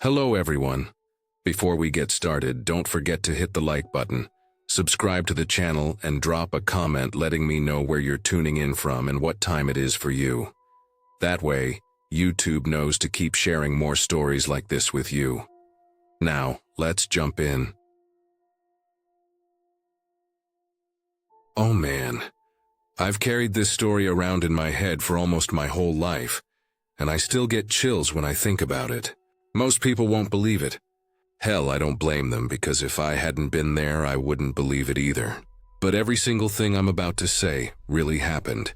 Hello everyone. Before we get started, don't forget to hit the like button, subscribe to the channel, and drop a comment letting me know where you're tuning in from and what time it is for you. That way, YouTube knows to keep sharing more stories like this with you. Now, let's jump in. Oh man, I've carried this story around in my head for almost my whole life, and I still get chills when I think about it. Most people won't believe it. Hell, I don't blame them, because if I hadn't been there, I wouldn't believe it either. But every single thing I'm about to say really happened,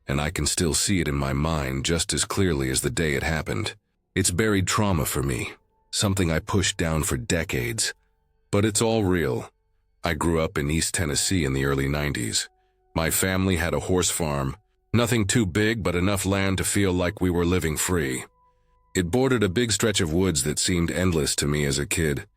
and I can still see it in my mind just as clearly as the day it happened. It's buried trauma for me, something I pushed down for decades. But it's all real. I grew up in East Tennessee in the early 90s. My family had a horse farm, nothing too big but enough land to feel like we were living free. It bordered a big stretch of woods that seemed endless to me as a kid,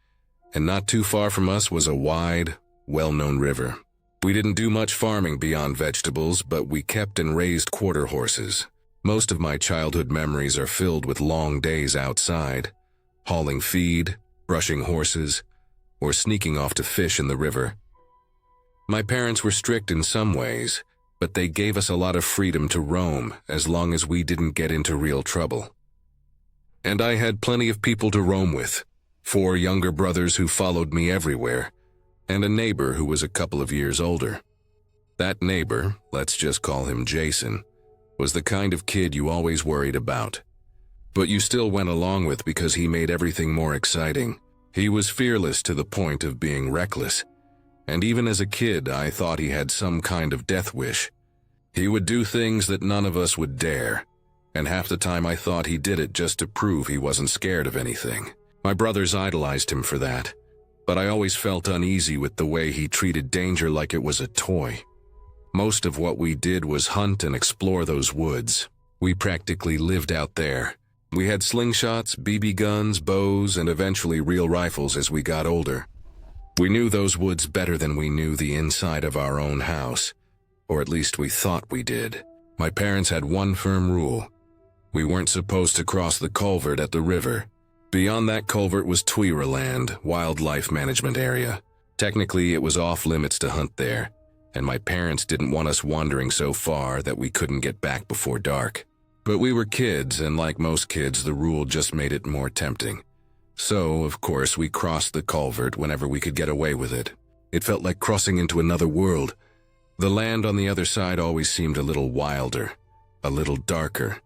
and not too far from us was a wide, well-known river. We didn't do much farming beyond vegetables, but we kept and raised quarter horses. Most of my childhood memories are filled with long days outside, hauling feed, brushing horses, or sneaking off to fish in the river. My parents were strict in some ways, but they gave us a lot of freedom to roam as long as we didn't get into real trouble. And I had plenty of people to roam with, 4 younger brothers who followed me everywhere, and a neighbor who was a couple of years older. That neighbor, let's just call him Jason, was the kind of kid you always worried about, but you still went along with because he made everything more exciting. He was fearless to the point of being reckless, and even as a kid I thought he had some kind of death wish. He would do things that none of us would dare, and half the time I thought he did it just to prove he wasn't scared of anything. My brothers idolized him for that, but I always felt uneasy with the way he treated danger like it was a toy. Most of what we did was hunt and explore those woods. We practically lived out there. We had slingshots, BB guns, bows, and eventually real rifles as we got older. We knew those woods better than we knew the inside of our own house, or at least we thought we did. My parents had one firm rule. We weren't supposed to cross the culvert at the river. Beyond that culvert was Tuira Land, wildlife management area. Technically, it was off limits to hunt there, and my parents didn't want us wandering so far that we couldn't get back before dark. But we were kids, and like most kids, the rule just made it more tempting. So, of course, we crossed the culvert whenever we could get away with it. It felt like crossing into another world. The land on the other side always seemed a little wilder, a little darker.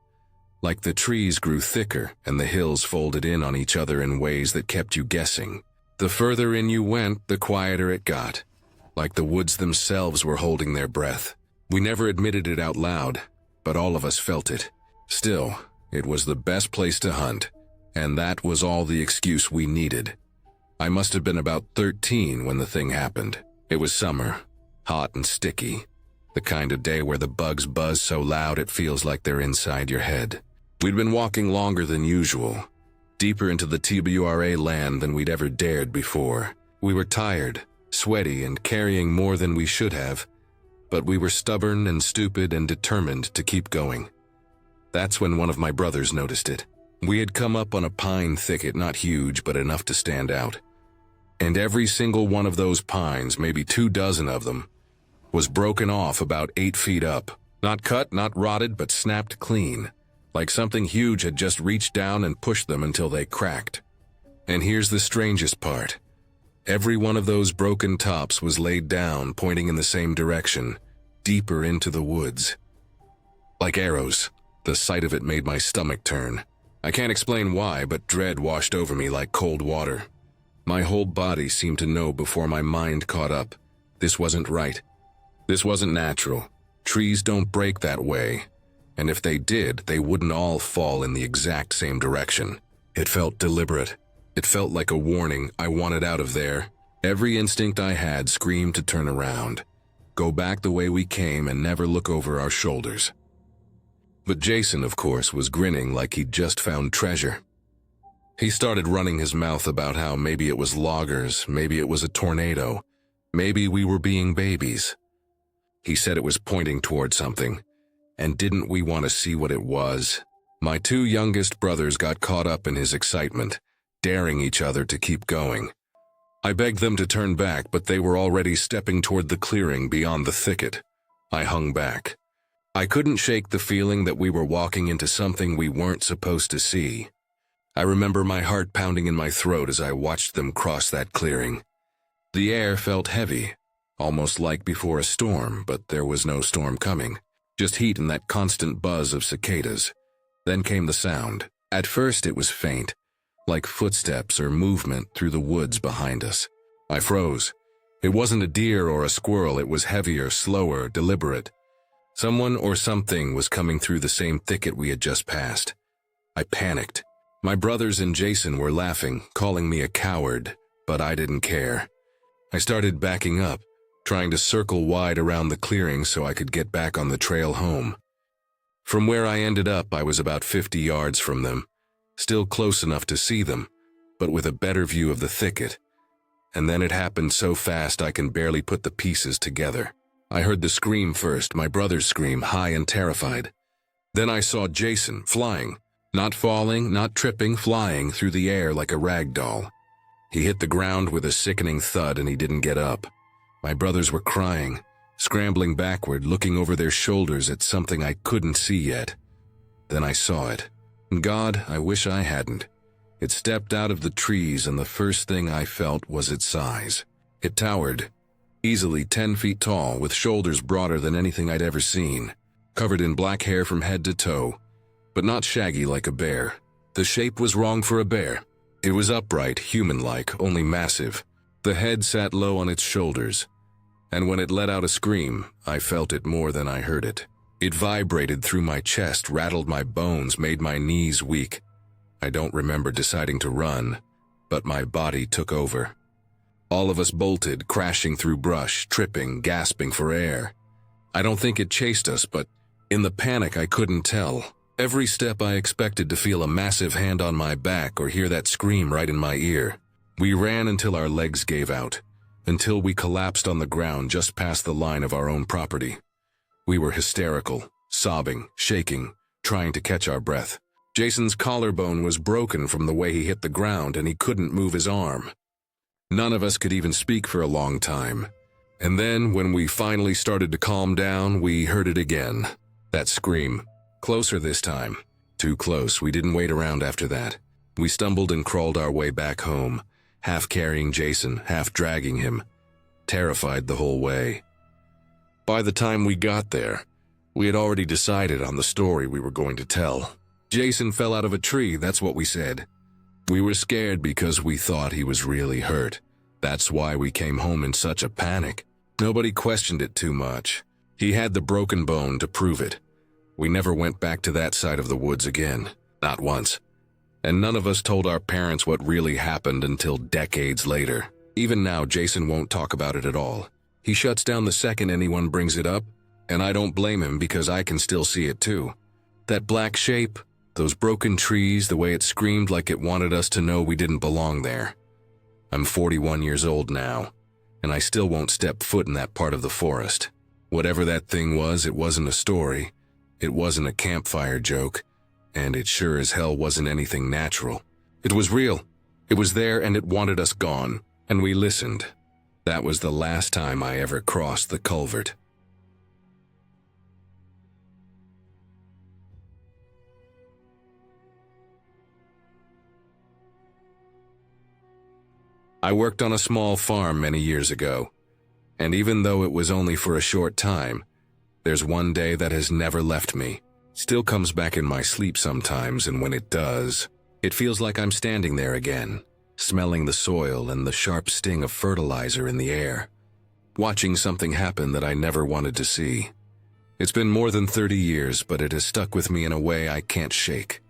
Like the trees grew thicker and the hills folded in on each other in ways that kept you guessing. The further in you went, the quieter it got, like the woods themselves were holding their breath. We never admitted it out loud, but all of us felt it. Still, it was the best place to hunt, and that was all the excuse we needed. I must have been about 13 when the thing happened. It was summer, hot and sticky, the kind of day where the bugs buzz so loud it feels like they're inside your head. We'd been walking longer than usual, deeper into the TBRA land than we'd ever dared before. We were tired, sweaty, and carrying more than we should have, but we were stubborn and stupid and determined to keep going. That's when one of my brothers noticed it. We had come up on a pine thicket, not huge, but enough to stand out. And every single one of those pines, maybe 24 of them, was broken off about 8 feet up. Not cut, not rotted, but snapped clean, like something huge had just reached down and pushed them until they cracked. And here's the strangest part. Every one of those broken tops was laid down, pointing in the same direction, deeper into the woods. Like arrows, the sight of it made my stomach turn. I can't explain why, but dread washed over me like cold water. My whole body seemed to know before my mind caught up. This wasn't right. This wasn't natural. Trees don't break that way. And if they did, they wouldn't all fall in the exact same direction. It felt deliberate. It felt like a warning. I wanted out of there. Every instinct I had screamed to turn around, go back the way we came, and never look over our shoulders. But Jason, of course, was grinning like he'd just found treasure. He started running his mouth about how maybe it was loggers, maybe it was a tornado, maybe we were being babies. He said it was pointing toward something. And didn't we want to see what it was? My 2 youngest brothers got caught up in his excitement, daring each other to keep going. I begged them to turn back, but they were already stepping toward the clearing beyond the thicket. I hung back. I couldn't shake the feeling that we were walking into something we weren't supposed to see. I remember my heart pounding in my throat as I watched them cross that clearing. The air felt heavy, almost like before a storm, but there was no storm coming. Just heat and that constant buzz of cicadas. Then came the sound. At first it was faint, like footsteps or movement through the woods behind us. I froze. It wasn't a deer or a squirrel, it was heavier, slower, deliberate. Someone or something was coming through the same thicket we had just passed. I panicked. My brothers and Jason were laughing, calling me a coward, but I didn't care. I started backing up, trying to circle wide around the clearing so I could get back on the trail home. From where I ended up, I was about 50 yards from them, still close enough to see them, but with a better view of the thicket. And then it happened so fast I can barely put the pieces together. I heard the scream first, my brother's scream, high and terrified. Then I saw Jason, flying. Not falling, not tripping, flying through the air like a rag doll. He hit the ground with a sickening thud and he didn't get up. My brothers were crying, scrambling backward, looking over their shoulders at something I couldn't see yet. Then I saw it. God, I wish I hadn't. It stepped out of the trees and the first thing I felt was its size. It towered, easily 10 feet tall, with shoulders broader than anything I'd ever seen, covered in black hair from head to toe, but not shaggy like a bear. The shape was wrong for a bear. It was upright, human-like, only massive. The head sat low on its shoulders, and when it let out a scream, I felt it more than I heard it. It vibrated through my chest, rattled my bones, made my knees weak. I don't remember deciding to run, but my body took over. All of us bolted, crashing through brush, tripping, gasping for air. I don't think it chased us, but in the panic I couldn't tell. Every step I expected to feel a massive hand on my back or hear that scream right in my ear. We ran until our legs gave out, until we collapsed on the ground just past the line of our own property. We were hysterical, sobbing, shaking, trying to catch our breath. Jason's collarbone was broken from the way he hit the ground and he couldn't move his arm. None of us could even speak for a long time. And then, when we finally started to calm down, we heard it again. That scream. Closer this time. Too close, we didn't wait around after that. We stumbled and crawled our way back home, half carrying Jason, half dragging him, terrified the whole way. By the time we got there, we had already decided on the story we were going to tell. Jason fell out of a tree, that's what we said. We were scared because we thought he was really hurt. That's why we came home in such a panic. Nobody questioned it too much. He had the broken bone to prove it. We never went back to that side of the woods again, not once. And none of us told our parents what really happened until decades later. Even now, Jason won't talk about it at all. He shuts down the second anyone brings it up, and I don't blame him because I can still see it too. That black shape, those broken trees, the way it screamed like it wanted us to know we didn't belong there. I'm 41 years old now, and I still won't step foot in that part of the forest. Whatever that thing was, it wasn't a story. It wasn't a campfire joke, and it sure as hell wasn't anything natural. It was real. It was there and it wanted us gone, and we listened. That was the last time I ever crossed the culvert. I worked on a small farm many years ago, and even though it was only for a short time, there's one day that has never left me. Still comes back in my sleep sometimes, and when it does, it feels like I'm standing there again, smelling the soil and the sharp sting of fertilizer in the air, watching something happen that I never wanted to see. It's been more than 30 years, but it has stuck with me in a way I can't shake.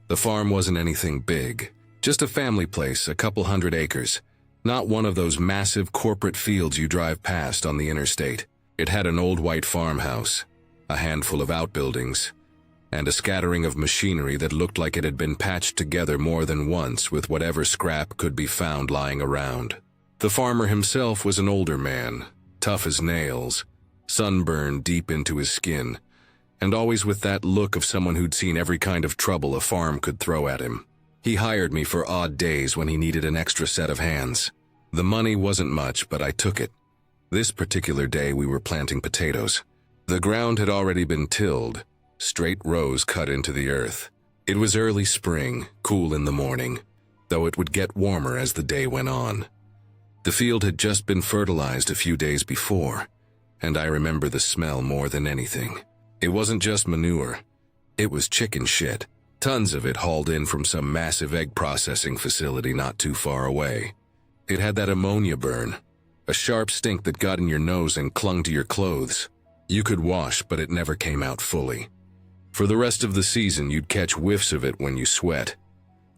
The farm wasn't anything big, just a family place, a couple 100 acres. Not one of those massive corporate fields you drive past on the interstate. It had an old white farmhouse, a handful of outbuildings, and a scattering of machinery that looked like it had been patched together more than once with whatever scrap could be found lying around. The farmer himself was an older man, tough as nails, sunburned deep into his skin, and always with that look of someone who'd seen every kind of trouble a farm could throw at him. He hired me for odd days when he needed an extra set of hands. The money wasn't much, but I took it. This particular day we were planting potatoes. The ground had already been tilled, straight rows cut into the earth. It was early spring, cool in the morning, though it would get warmer as the day went on. The field had just been fertilized a few days before, and I remember the smell more than anything. It wasn't just manure. It was chicken shit. Tons of it hauled in from some massive egg processing facility not too far away. It had that ammonia burn, a sharp stink that got in your nose and clung to your clothes. You could wash, but it never came out fully. For the rest of the season, you'd catch whiffs of it when you sweat.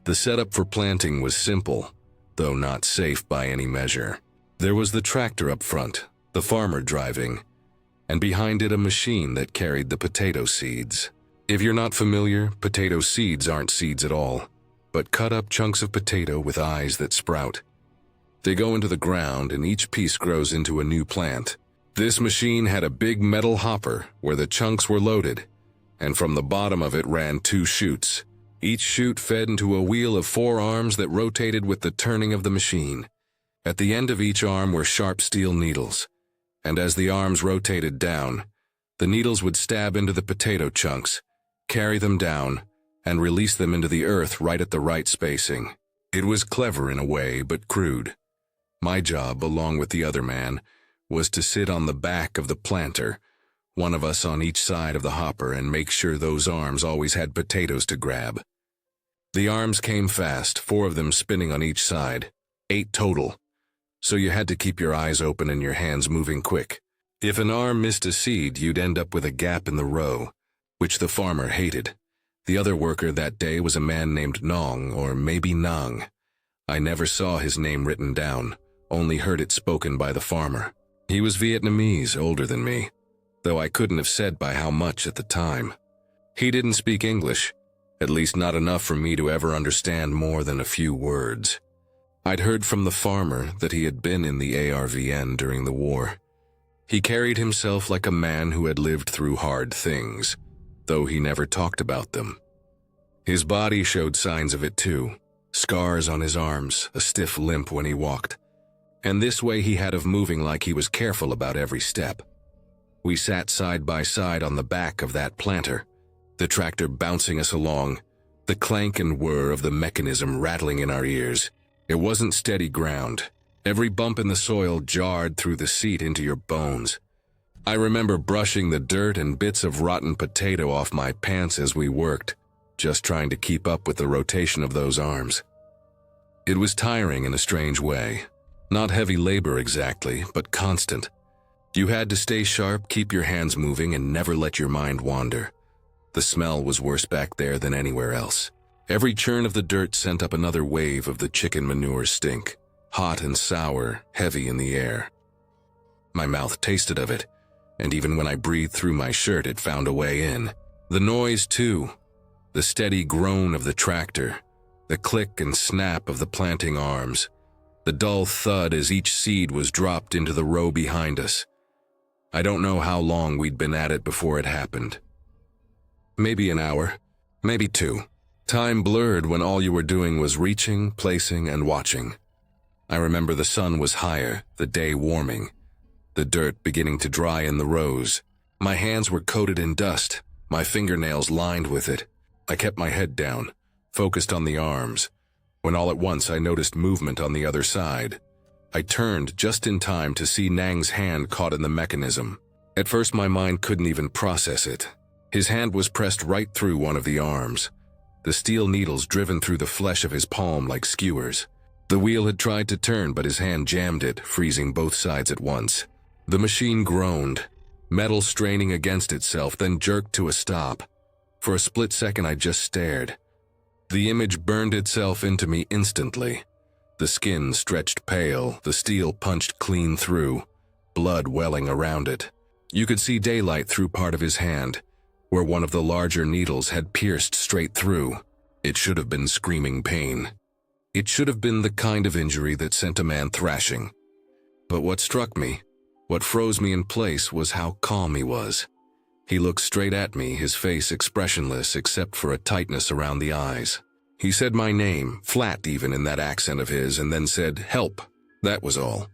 The setup for planting was simple, though not safe by any measure. There was the tractor up front, the farmer driving, and behind it a machine that carried the potato seeds. If you're not familiar, potato seeds aren't seeds at all, but cut up chunks of potato with eyes that sprout. They go into the ground and each piece grows into a new plant. This machine had a big metal hopper where the chunks were loaded, and from the bottom of it ran 2 chutes. Each chute fed into a wheel of 4 arms that rotated with the turning of the machine. At the end of each arm were sharp steel needles, and as the arms rotated down, the needles would stab into the potato chunks, carry them down, and release them into the earth right at the right spacing. It was clever in a way, but crude. My job, along with the other man, was to sit on the back of the planter, one of us on each side of the hopper, and make sure those arms always had potatoes to grab. The arms came fast, 4 of them spinning on each side, 8 total, so you had to keep your eyes open and your hands moving quick. If an arm missed a seed, you'd end up with a gap in the row, which the farmer hated. The other worker that day was a man named Nong, or maybe Nang. I never saw his name written down, only heard it spoken by the farmer. He was Vietnamese, older than me, though I couldn't have said by how much at the time. He didn't speak English, at least not enough for me to ever understand more than a few words. I'd heard from the farmer that he had been in the ARVN during the war. He carried himself like a man who had lived through hard things, though he never talked about them. His body showed signs of it too, scars on his arms, a stiff limp when he walked, and this way he had of moving like he was careful about every step. We sat side by side on the back of that planter, the tractor bouncing us along, the clank and whir of the mechanism rattling in our ears. It wasn't steady ground. Every bump in the soil jarred through the seat into your bones. I remember brushing the dirt and bits of rotten potato off my pants as we worked, just trying to keep up with the rotation of those arms. It was tiring in a strange way. Not heavy labor exactly, but constant. You had to stay sharp, keep your hands moving, and never let your mind wander. The smell was worse back there than anywhere else. Every churn of the dirt sent up another wave of the chicken manure stink, hot and sour, heavy in the air. My mouth tasted of it, and even when I breathed through my shirt, it found a way in. The noise, too. The steady groan of the tractor, the click and snap of the planting arms, the dull thud as each seed was dropped into the row behind us. I don't know how long we'd been at it before it happened. Maybe an hour, maybe 2. Time blurred when all you were doing was reaching, placing, and watching. I remember the sun was higher, the day warming, the dirt beginning to dry in the rows. My hands were coated in dust, my fingernails lined with it. I kept my head down, focused on the arms, when all at once I noticed movement on the other side. I turned just in time to see Nang's hand caught in the mechanism. At first my mind couldn't even process it. His hand was pressed right through one of the arms, the steel needles driven through the flesh of his palm like skewers. The wheel had tried to turn, but his hand jammed it, freezing both sides at once. The machine groaned, metal straining against itself, then jerked to a stop. For a split second I just stared. The image burned itself into me instantly. The skin stretched pale, the steel punched clean through, blood welling around it. You could see daylight through part of his hand, where one of the larger needles had pierced straight through. It should have been screaming pain. It should have been the kind of injury that sent a man thrashing. But what struck me, what froze me in place, was how calm he was. He looked straight at me, his face expressionless except for a tightness around the eyes. He said my name, flat even in that accent of his, and then said, "Help." That was all.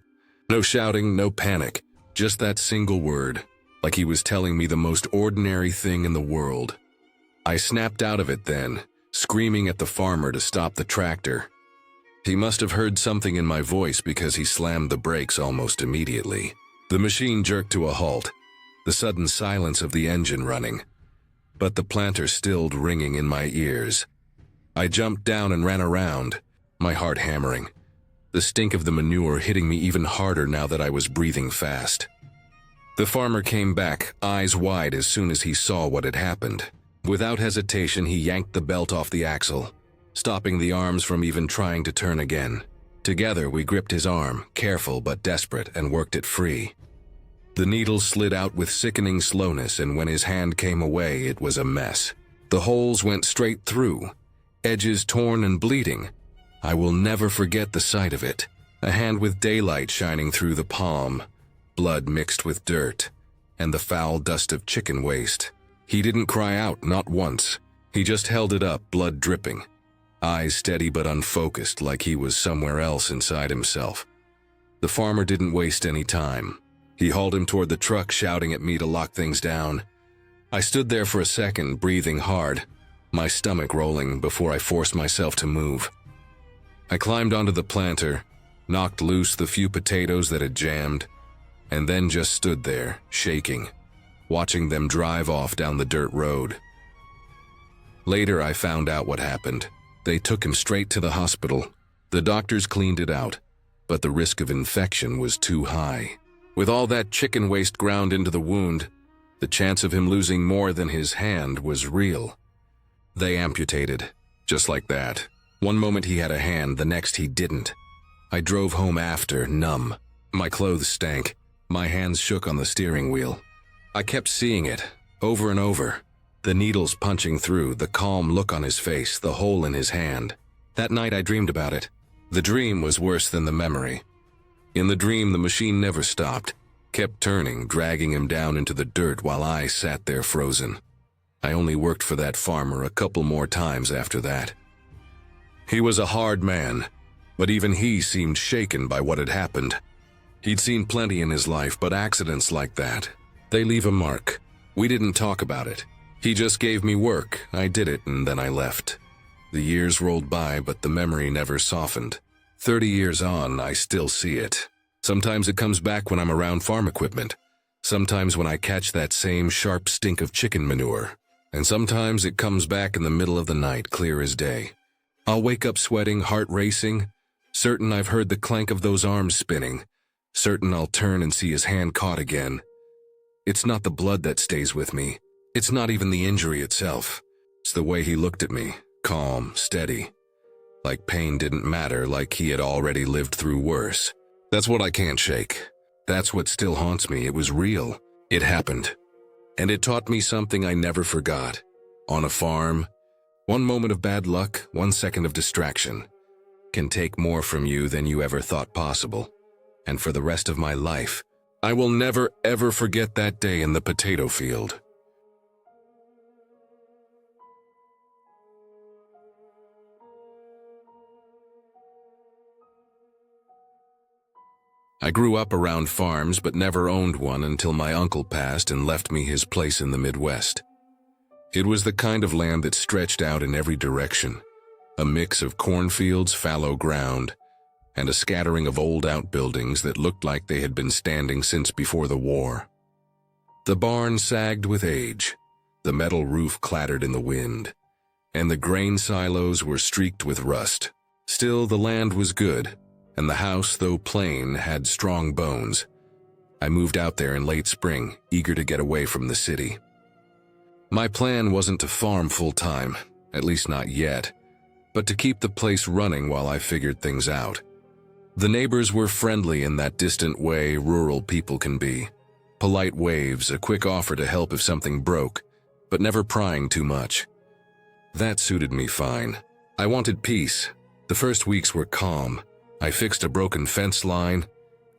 No shouting, no panic, just that single word, like he was telling me the most ordinary thing in the world. I snapped out of it then, screaming at the farmer to stop the tractor. He must have heard something in my voice because he slammed the brakes almost immediately. The machine jerked to a halt, the sudden silence of the engine running, but the planter stilled ringing in my ears. I jumped down and ran around, my heart hammering, the stink of the manure hitting me even harder now that I was breathing fast. The farmer came back, eyes wide as soon as he saw what had happened. Without hesitation, he yanked the belt off the axle, stopping the arms from even trying to turn again. Together, we gripped his arm, careful but desperate, and worked it free. The needle slid out with sickening slowness, and when his hand came away, it was a mess. The holes went straight through, edges torn and bleeding. I will never forget the sight of it. A hand with daylight shining through the palm, blood mixed with dirt, and the foul dust of chicken waste. He didn't cry out, not once. He just held it up, blood dripping. Eyes steady but unfocused, like he was somewhere else inside himself. The farmer didn't waste any time. He hauled him toward the truck, shouting at me to lock things down. I stood there for a second, breathing hard, my stomach rolling before I forced myself to move. I climbed onto the planter, knocked loose the few potatoes that had jammed, and then just stood there, shaking, watching them drive off down the dirt road. Later, I found out what happened. They took him straight to the hospital. The doctors cleaned it out, but the risk of infection was too high. With all that chicken waste ground into the wound, the chance of him losing more than his hand was real. They amputated, just like that. One moment he had a hand, the next he didn't. I drove home after, numb. My clothes stank. My hands shook on the steering wheel. I kept seeing it, over and over. The needles punching through, the calm look on his face, the hole in his hand. That night I dreamed about it. The dream was worse than the memory. In the dream, the machine never stopped, kept turning, dragging him down into the dirt while I sat there frozen. I only worked for that farmer a couple more times after that. He was a hard man, but even he seemed shaken by what had happened. He'd seen plenty in his life, but accidents like that, they leave a mark. We didn't talk about it. He just gave me work, I did it, and then I left. The years rolled by, but the memory never softened. 30 years on, I still see it. Sometimes it comes back when I'm around farm equipment. Sometimes when I catch that same sharp stink of chicken manure. And sometimes it comes back in the middle of the night, clear as day. I'll wake up sweating, heart racing, certain I've heard the clank of those arms spinning, certain I'll turn and see his hand caught again. It's not the blood that stays with me. It's not even the injury itself. It's the way he looked at me, calm, steady. Like pain didn't matter, like he had already lived through worse. That's what I can't shake. That's what still haunts me. It was real. It happened. And it taught me something I never forgot. On a farm, one moment of bad luck, 1 second of distraction, can take more from you than you ever thought possible. And for the rest of my life, I will never ever forget that day in the potato field. I grew up around farms but never owned one until my uncle passed and left me his place in the Midwest. It was the kind of land that stretched out in every direction, a mix of cornfields, fallow ground, and a scattering of old outbuildings that looked like they had been standing since before the war. The barn sagged with age, the metal roof clattered in the wind, and the grain silos were streaked with rust. Still, the land was good, and the house, though plain, had strong bones. I moved out there in late spring, eager to get away from the city. My plan wasn't to farm full-time, at least not yet, but to keep the place running while I figured things out. The neighbors were friendly in that distant way rural people can be. Polite waves, a quick offer to help if something broke, but never prying too much. That suited me fine. I wanted peace. The first weeks were calm. I fixed a broken fence line,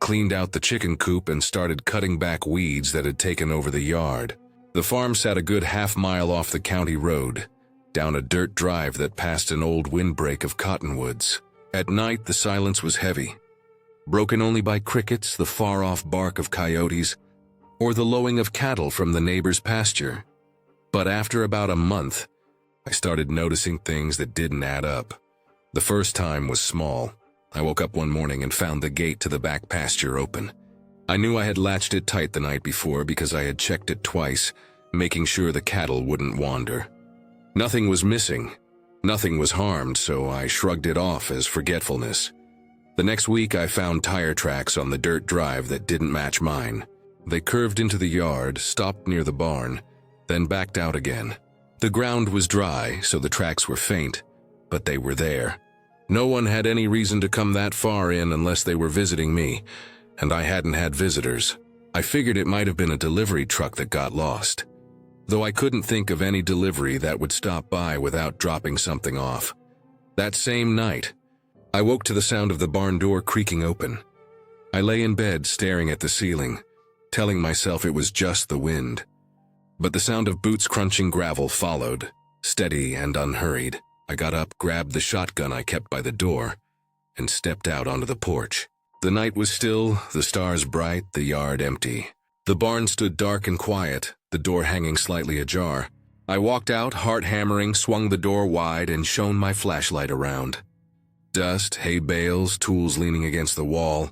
cleaned out the chicken coop, and started cutting back weeds that had taken over the yard. The farm sat a good half-mile off the county road, down a dirt drive that passed an old windbreak of cottonwoods. At night, the silence was heavy, broken only by crickets, the far-off bark of coyotes, or the lowing of cattle from the neighbor's pasture. But after about a month, I started noticing things that didn't add up. The first time was small. I woke up one morning and found the gate to the back pasture open. I knew I had latched it tight the night before because I had checked it twice, making sure the cattle wouldn't wander. Nothing was missing. Nothing was harmed, so I shrugged it off as forgetfulness. The next week, I found tire tracks on the dirt drive that didn't match mine. They curved into the yard, stopped near the barn, then backed out again. The ground was dry, so the tracks were faint, but they were there. No one had any reason to come that far in unless they were visiting me, and I hadn't had visitors. I figured it might have been a delivery truck that got lost, though I couldn't think of any delivery that would stop by without dropping something off. That same night, I woke to the sound of the barn door creaking open. I lay in bed staring at the ceiling, telling myself it was just the wind. But the sound of boots crunching gravel followed, steady and unhurried. I got up, grabbed the shotgun I kept by the door, and stepped out onto the porch. The night was still, the stars bright, the yard empty. The barn stood dark and quiet, the door hanging slightly ajar. I walked out, heart hammering, swung the door wide, and shone my flashlight around. Dust, hay bales, tools leaning against the wall.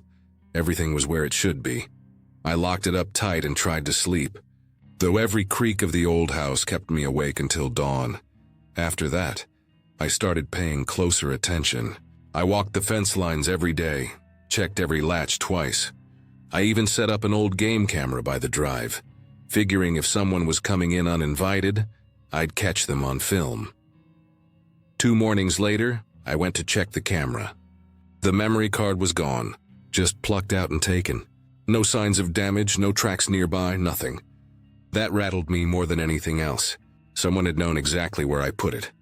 Everything was where it should be. I locked it up tight and tried to sleep, though every creak of the old house kept me awake until dawn. After that, I started paying closer attention. I walked the fence lines every day, checked every latch twice. I even set up an old game camera by the drive, figuring if someone was coming in uninvited, I'd catch them on film. 2 mornings later, I went to check the camera. The memory card was gone, just plucked out and taken. No signs of damage, no tracks nearby, nothing. That rattled me more than anything else. Someone had known exactly where I put it.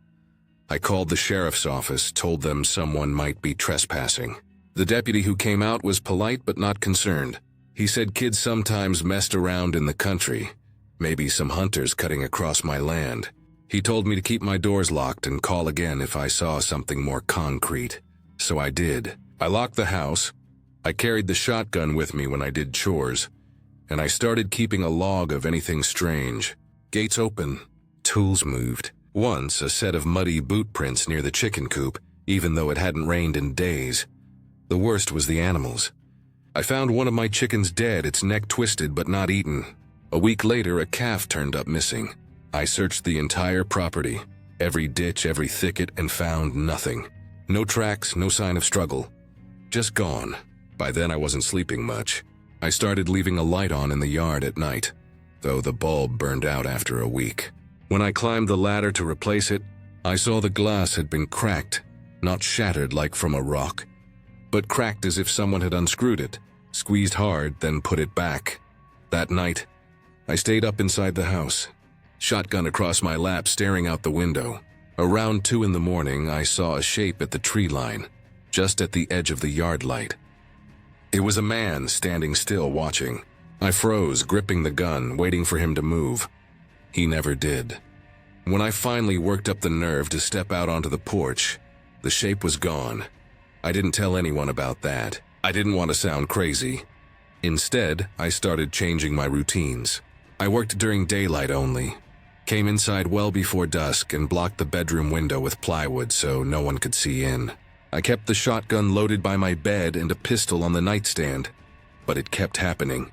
I called the sheriff's office, told them someone might be trespassing. The deputy who came out was polite but not concerned. He said kids sometimes messed around in the country, maybe some hunters cutting across my land. He told me to keep my doors locked and call again if I saw something more concrete. So I did. I locked the house. I carried the shotgun with me when I did chores, and I started keeping a log of anything strange. Gates open, tools moved. Once, a set of muddy boot prints near the chicken coop, even though it hadn't rained in days. The worst was the animals. I found one of my chickens dead, its neck twisted but not eaten. A week later, a calf turned up missing. I searched the entire property, every ditch, every thicket, and found nothing. No tracks, no sign of struggle. Just gone. By then, I wasn't sleeping much. I started leaving a light on in the yard at night, though the bulb burned out after a week. When I climbed the ladder to replace it, I saw the glass had been cracked, not shattered like from a rock, but cracked as if someone had unscrewed it, squeezed hard, then put it back. That night, I stayed up inside the house, shotgun across my lap, staring out the window. Around 2 in the morning, I saw a shape at the tree line, just at the edge of the yard light. It was a man standing still watching. I froze, gripping the gun, waiting for him to move. He never did. When I finally worked up the nerve to step out onto the porch, the shape was gone. I didn't tell anyone about that. I didn't want to sound crazy. Instead, I started changing my routines. I worked during daylight only, came inside well before dusk, and blocked the bedroom window with plywood so no one could see in. I kept the shotgun loaded by my bed and a pistol on the nightstand, but it kept happening.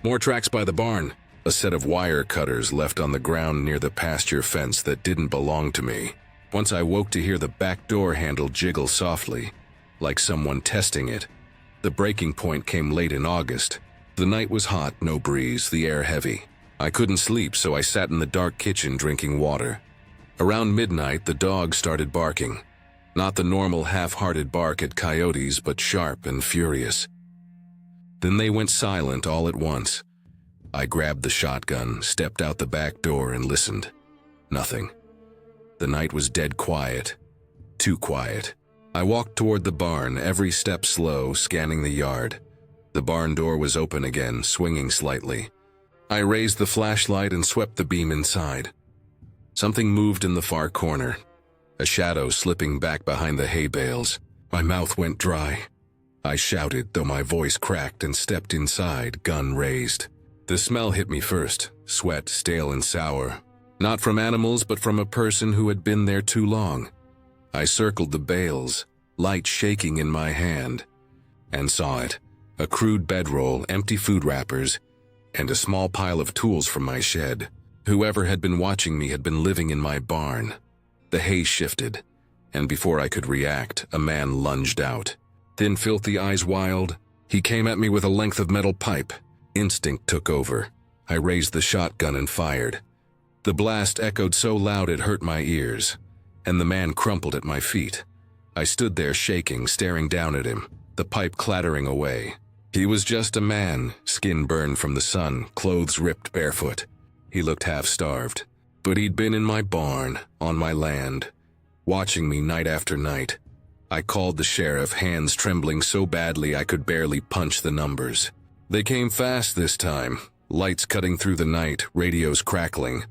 More tracks by the barn. A set of wire cutters left on the ground near the pasture fence that didn't belong to me. Once I woke to hear the back door handle jiggle softly, like someone testing it. The breaking point came late in August. The night was hot, no breeze, the air heavy. I couldn't sleep, so I sat in the dark kitchen drinking water. Around midnight, the dog started barking. Not the normal half-hearted bark at coyotes, but sharp and furious. Then they went silent all at once. I grabbed the shotgun, stepped out the back door, and listened. Nothing. The night was dead quiet. Too quiet. I walked toward the barn, every step slow, scanning the yard. The barn door was open again, swinging slightly. I raised the flashlight and swept the beam inside. Something moved in the far corner, a shadow slipping back behind the hay bales. My mouth went dry. I shouted, though my voice cracked, and stepped inside, gun raised. The smell hit me first, sweat, stale and sour. Not from animals, but from a person who had been there too long. I circled the bales, light shaking in my hand, and saw it. A crude bedroll, empty food wrappers, and a small pile of tools from my shed. Whoever had been watching me had been living in my barn. The hay shifted, and before I could react, a man lunged out. Thin, filthy eyes wild, he came at me with a length of metal pipe. Instinct took over. I raised the shotgun and fired. The blast echoed so loud it hurt my ears, and the man crumpled at my feet. I stood there shaking, staring down at him, the pipe clattering away. He was just a man, skin burned from the sun, clothes ripped barefoot. He looked half-starved, but he'd been in my barn, on my land, watching me night after night. I called the sheriff, hands trembling so badly I could barely punch the numbers. They came fast this time, lights cutting through the night, radios crackling.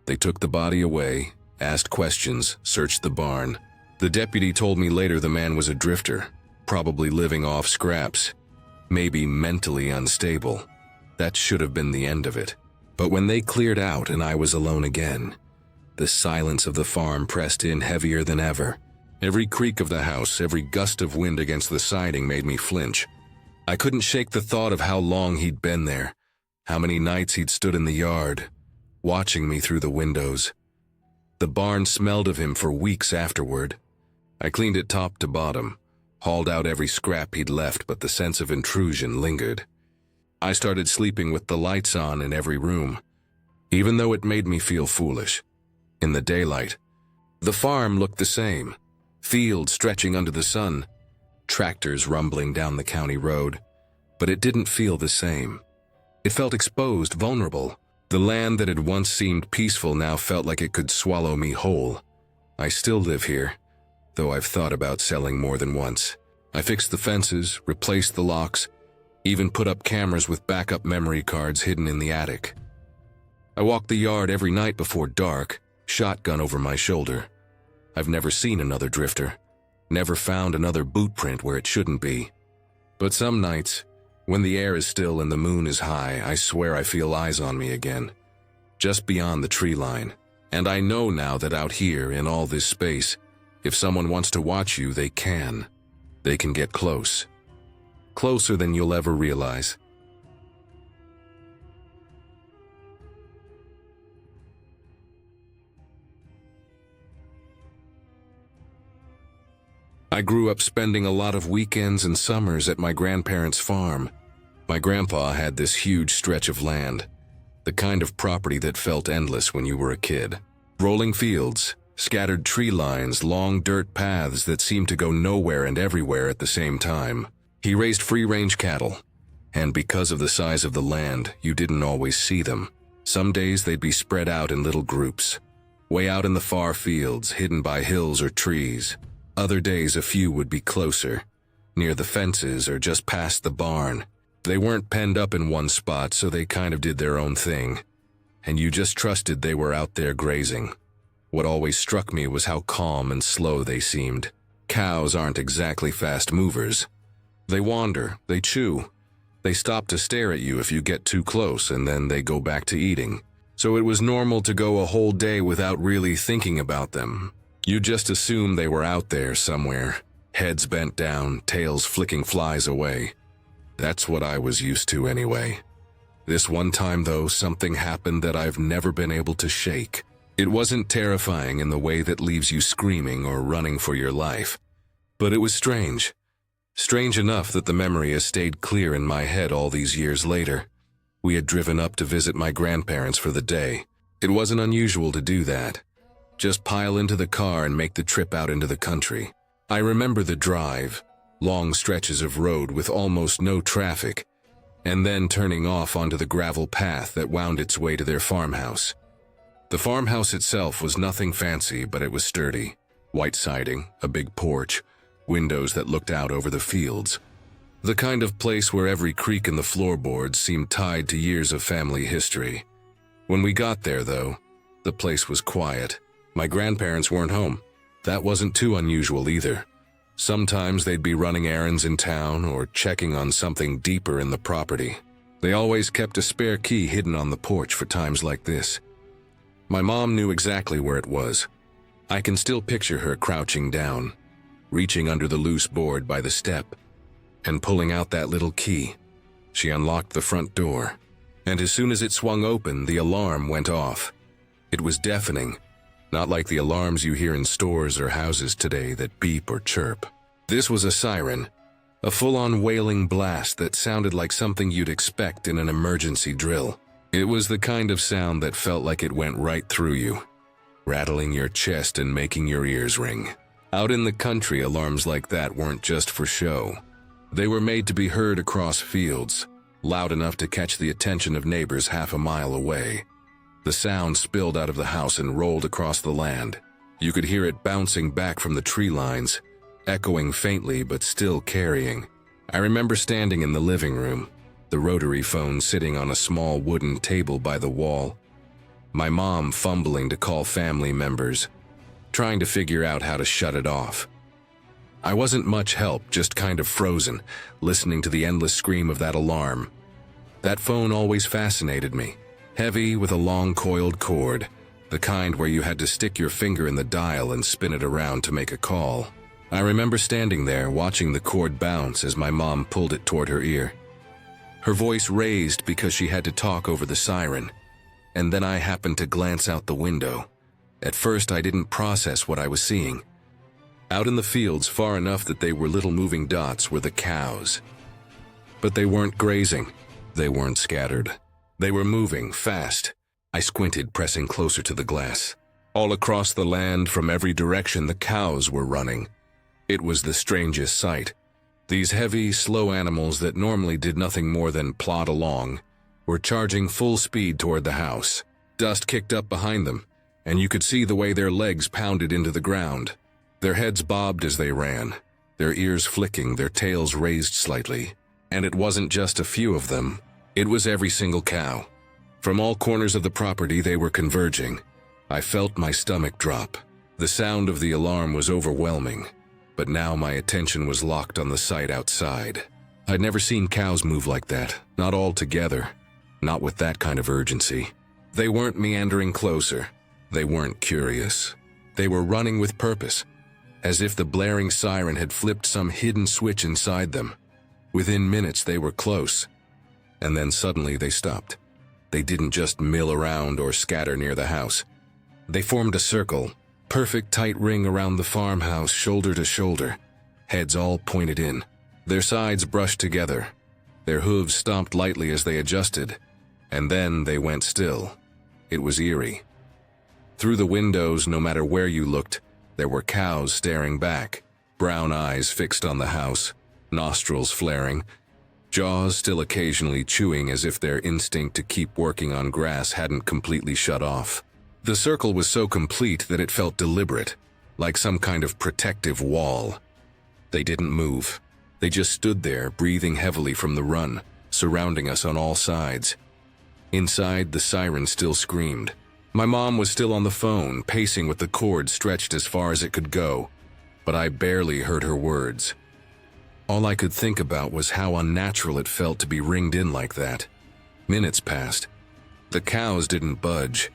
They took the body away, asked questions, searched the barn. The deputy told me later the man was a drifter, probably living off scraps, maybe mentally unstable. That should have been the end of it. But when they cleared out and I was alone again, the silence of the farm pressed in heavier than ever. Every creak of the house, every gust of wind against the siding made me flinch. I couldn't shake the thought of how long he'd been there, how many nights he'd stood in the yard, watching me through the windows. The barn smelled of him for weeks afterward. I cleaned it top to bottom, hauled out every scrap he'd left, but the sense of intrusion lingered. I started sleeping with the lights on in every room, even though it made me feel foolish. In the daylight, the farm looked the same. Fields stretching under the sun, tractors rumbling down the county road, but it didn't feel the same. It felt exposed, vulnerable. The land that had once seemed peaceful now felt like it could swallow me whole. I still live here, though I've thought about selling more than once. I fixed the fences, replaced the locks, even put up cameras with backup memory cards hidden in the attic. I walked the yard every night before dark, shotgun over my shoulder. I've never seen another drifter, never found another boot print where it shouldn't be. But some nights, when the air is still and the moon is high, I swear I feel eyes on me again, just beyond the tree line. And I know now that out here, in all this space, if someone wants to watch you, they can. They can get close. Closer than you'll ever realize. I grew up spending a lot of weekends and summers at my grandparents' farm. My grandpa had this huge stretch of land, the kind of property that felt endless when you were a kid. Rolling fields, scattered tree lines, long dirt paths that seemed to go nowhere and everywhere at the same time. He raised free-range cattle, and because of the size of the land, you didn't always see them. Some days they'd be spread out in little groups, way out in the far fields, hidden by hills or trees. Other days a few would be closer, near the fences or just past the barn. They weren't penned up in one spot, so they kind of did their own thing, and you just trusted they were out there grazing. What always struck me was how calm and slow they seemed. Cows aren't exactly fast movers. They wander, they chew. They stop to stare at you if you get too close, and then they go back to eating. So it was normal to go a whole day without really thinking about them. You just assumed they were out there somewhere, heads bent down, tails flicking flies away. That's what I was used to anyway. This one time, though, something happened that I've never been able to shake. It wasn't terrifying in the way that leaves you screaming or running for your life, but it was strange. Strange enough that the memory has stayed clear in my head all these years later. We had driven up to visit my grandparents for the day. It wasn't unusual to do that. Just pile into the car and make the trip out into the country. I remember the drive, long stretches of road with almost no traffic, and then turning off onto the gravel path that wound its way to their farmhouse. The farmhouse itself was nothing fancy, but it was sturdy. White siding, a big porch, windows that looked out over the fields. The kind of place where every creak in the floorboards seemed tied to years of family history. When we got there, though, The place was quiet. My grandparents weren't home. That wasn't too unusual either. Sometimes they'd be running errands in town or checking on something deeper in the property. They always kept a spare key hidden on the porch for times like this. My mom knew exactly where it was. I can still picture her crouching down, reaching under the loose board by the step, and pulling out that little key. She unlocked the front door, and as soon as it swung open, the alarm went off. It was deafening, not like the alarms you hear in stores or houses today that beep or chirp. This was a siren, a full-on wailing blast that sounded like something you'd expect in an emergency drill. It was the kind of sound that felt like it went right through you, rattling your chest and making your ears ring. Out in the country, alarms like that weren't just for show. They were made to be heard across fields, loud enough to catch the attention of neighbors half a mile away. The sound spilled out of the house and rolled across the land. You could hear it bouncing back from the tree lines, echoing faintly but still carrying. I remember standing in the living room, the rotary phone sitting on a small wooden table by the wall. My mom fumbling to call family members, trying to figure out how to shut it off. I wasn't much help, just kind of frozen, listening to the endless scream of that alarm. That phone always fascinated me. Heavy with a long coiled cord, the kind where you had to stick your finger in the dial and spin it around to make a call. I remember standing there watching the cord bounce as my mom pulled it toward her ear. Her voice raised because she had to talk over the siren, and then I happened to glance out the window. At first I didn't process what I was seeing. Out in the fields, far enough that they were little moving dots, were the cows. But they weren't grazing. They weren't scattered. They were moving fast. I squinted, pressing closer to the glass. All across the land, from every direction, the cows were running. It was the strangest sight. These heavy, slow animals that normally did nothing more than plod along were charging full speed toward the house. Dust kicked up behind them, and you could see the way their legs pounded into the ground. Their heads bobbed as they ran, their ears flicking, their tails raised slightly. And it wasn't just a few of them. It was every single cow. From all corners of the property, they were converging. I felt my stomach drop. The sound of the alarm was overwhelming, but now my attention was locked on the sight outside. I'd never seen cows move like that, not all together, not with that kind of urgency. They weren't meandering closer. They weren't curious. They were running with purpose, as if the blaring siren had flipped some hidden switch inside them. Within minutes, they were close. And then suddenly they stopped. They didn't just mill around or scatter near the house. They formed a circle, perfect tight ring around the farmhouse, shoulder to shoulder, heads all pointed in. Their sides brushed together. Their hooves stomped lightly as they adjusted, and then they went still. It was eerie. Through the windows, no matter where you looked, there were cows staring back, brown eyes fixed on the house, nostrils flaring, jaws still occasionally chewing as if their instinct to keep working on grass hadn't completely shut off. The circle was so complete that it felt deliberate, like some kind of protective wall. They didn't move. They just stood there, breathing heavily from the run, surrounding us on all sides. Inside, the siren still screamed. My mom was still on the phone, pacing with the cord stretched as far as it could go, but I barely heard her words. All I could think about was how unnatural it felt to be ringed in like that. Minutes passed. The cows didn't budge.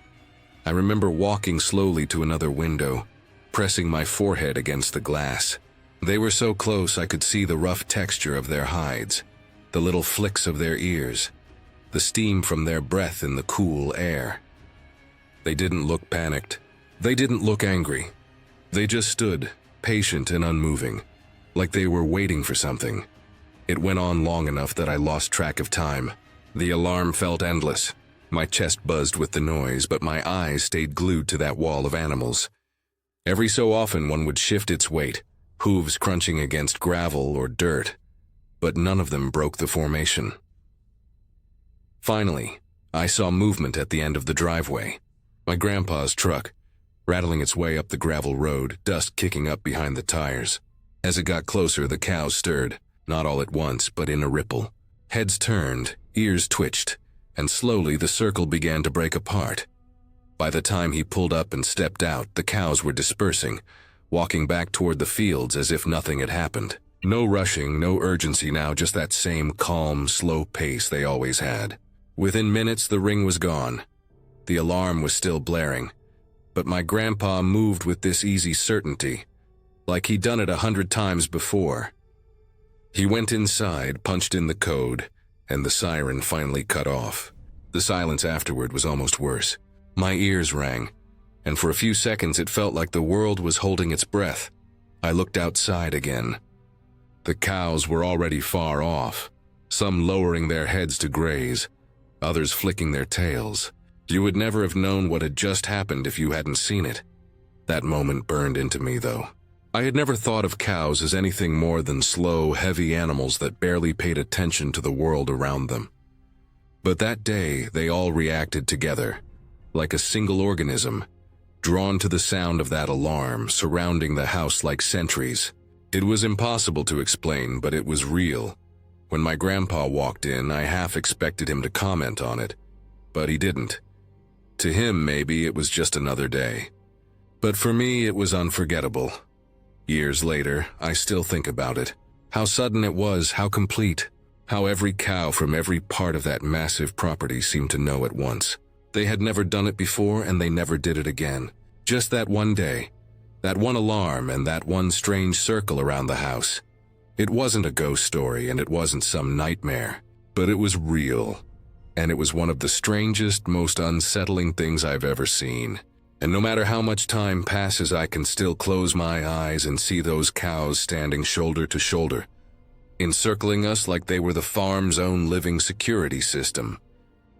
I remember walking slowly to another window, pressing my forehead against the glass. They were so close I could see the rough texture of their hides, the little flicks of their ears, the steam from their breath in the cool air. They didn't look panicked. They didn't look angry. They just stood, patient and unmoving, like they were waiting for something. It went on long enough that I lost track of time. The alarm felt endless. My chest buzzed with the noise, but my eyes stayed glued to that wall of animals. Every so often one would shift its weight, hooves crunching against gravel or dirt, but none of them broke the formation. Finally, I saw movement at the end of the driveway. My grandpa's truck, rattling its way up the gravel road, dust kicking up behind the tires. As it got closer, the cows stirred, not all at once, but in a ripple. Heads turned, ears twitched, and slowly the circle began to break apart. By the time he pulled up and stepped out, the cows were dispersing, walking back toward the fields as if nothing had happened. No rushing, no urgency now, just that same calm, slow pace they always had. Within minutes, the ring was gone. The alarm was still blaring, but my grandpa moved with this easy certainty, like he'd done it 100 times before. He went inside, punched in the code, and the siren finally cut off. The silence afterward was almost worse. My ears rang, and for a few seconds it felt like the world was holding its breath. I looked outside again. The cows were already far off, some lowering their heads to graze, others flicking their tails. You would never have known what had just happened if you hadn't seen it. That moment burned into me, though. I had never thought of cows as anything more than slow, heavy animals that barely paid attention to the world around them. But that day, they all reacted together, like a single organism, drawn to the sound of that alarm, surrounding the house like sentries. It was impossible to explain, but it was real. When my grandpa walked in, I half expected him to comment on it, but he didn't. To him, maybe it was just another day. But for me, it was unforgettable. Years later, I still think about it. How sudden it was, how complete. How every cow from every part of that massive property seemed to know at once. They had never done it before, and they never did it again. Just that one day. That one alarm and that one strange circle around the house. It wasn't a ghost story, and it wasn't some nightmare. But it was real. And it was one of the strangest, most unsettling things I've ever seen. And no matter how much time passes, I can still close my eyes and see those cows standing shoulder to shoulder, encircling us like they were the farm's own living security system,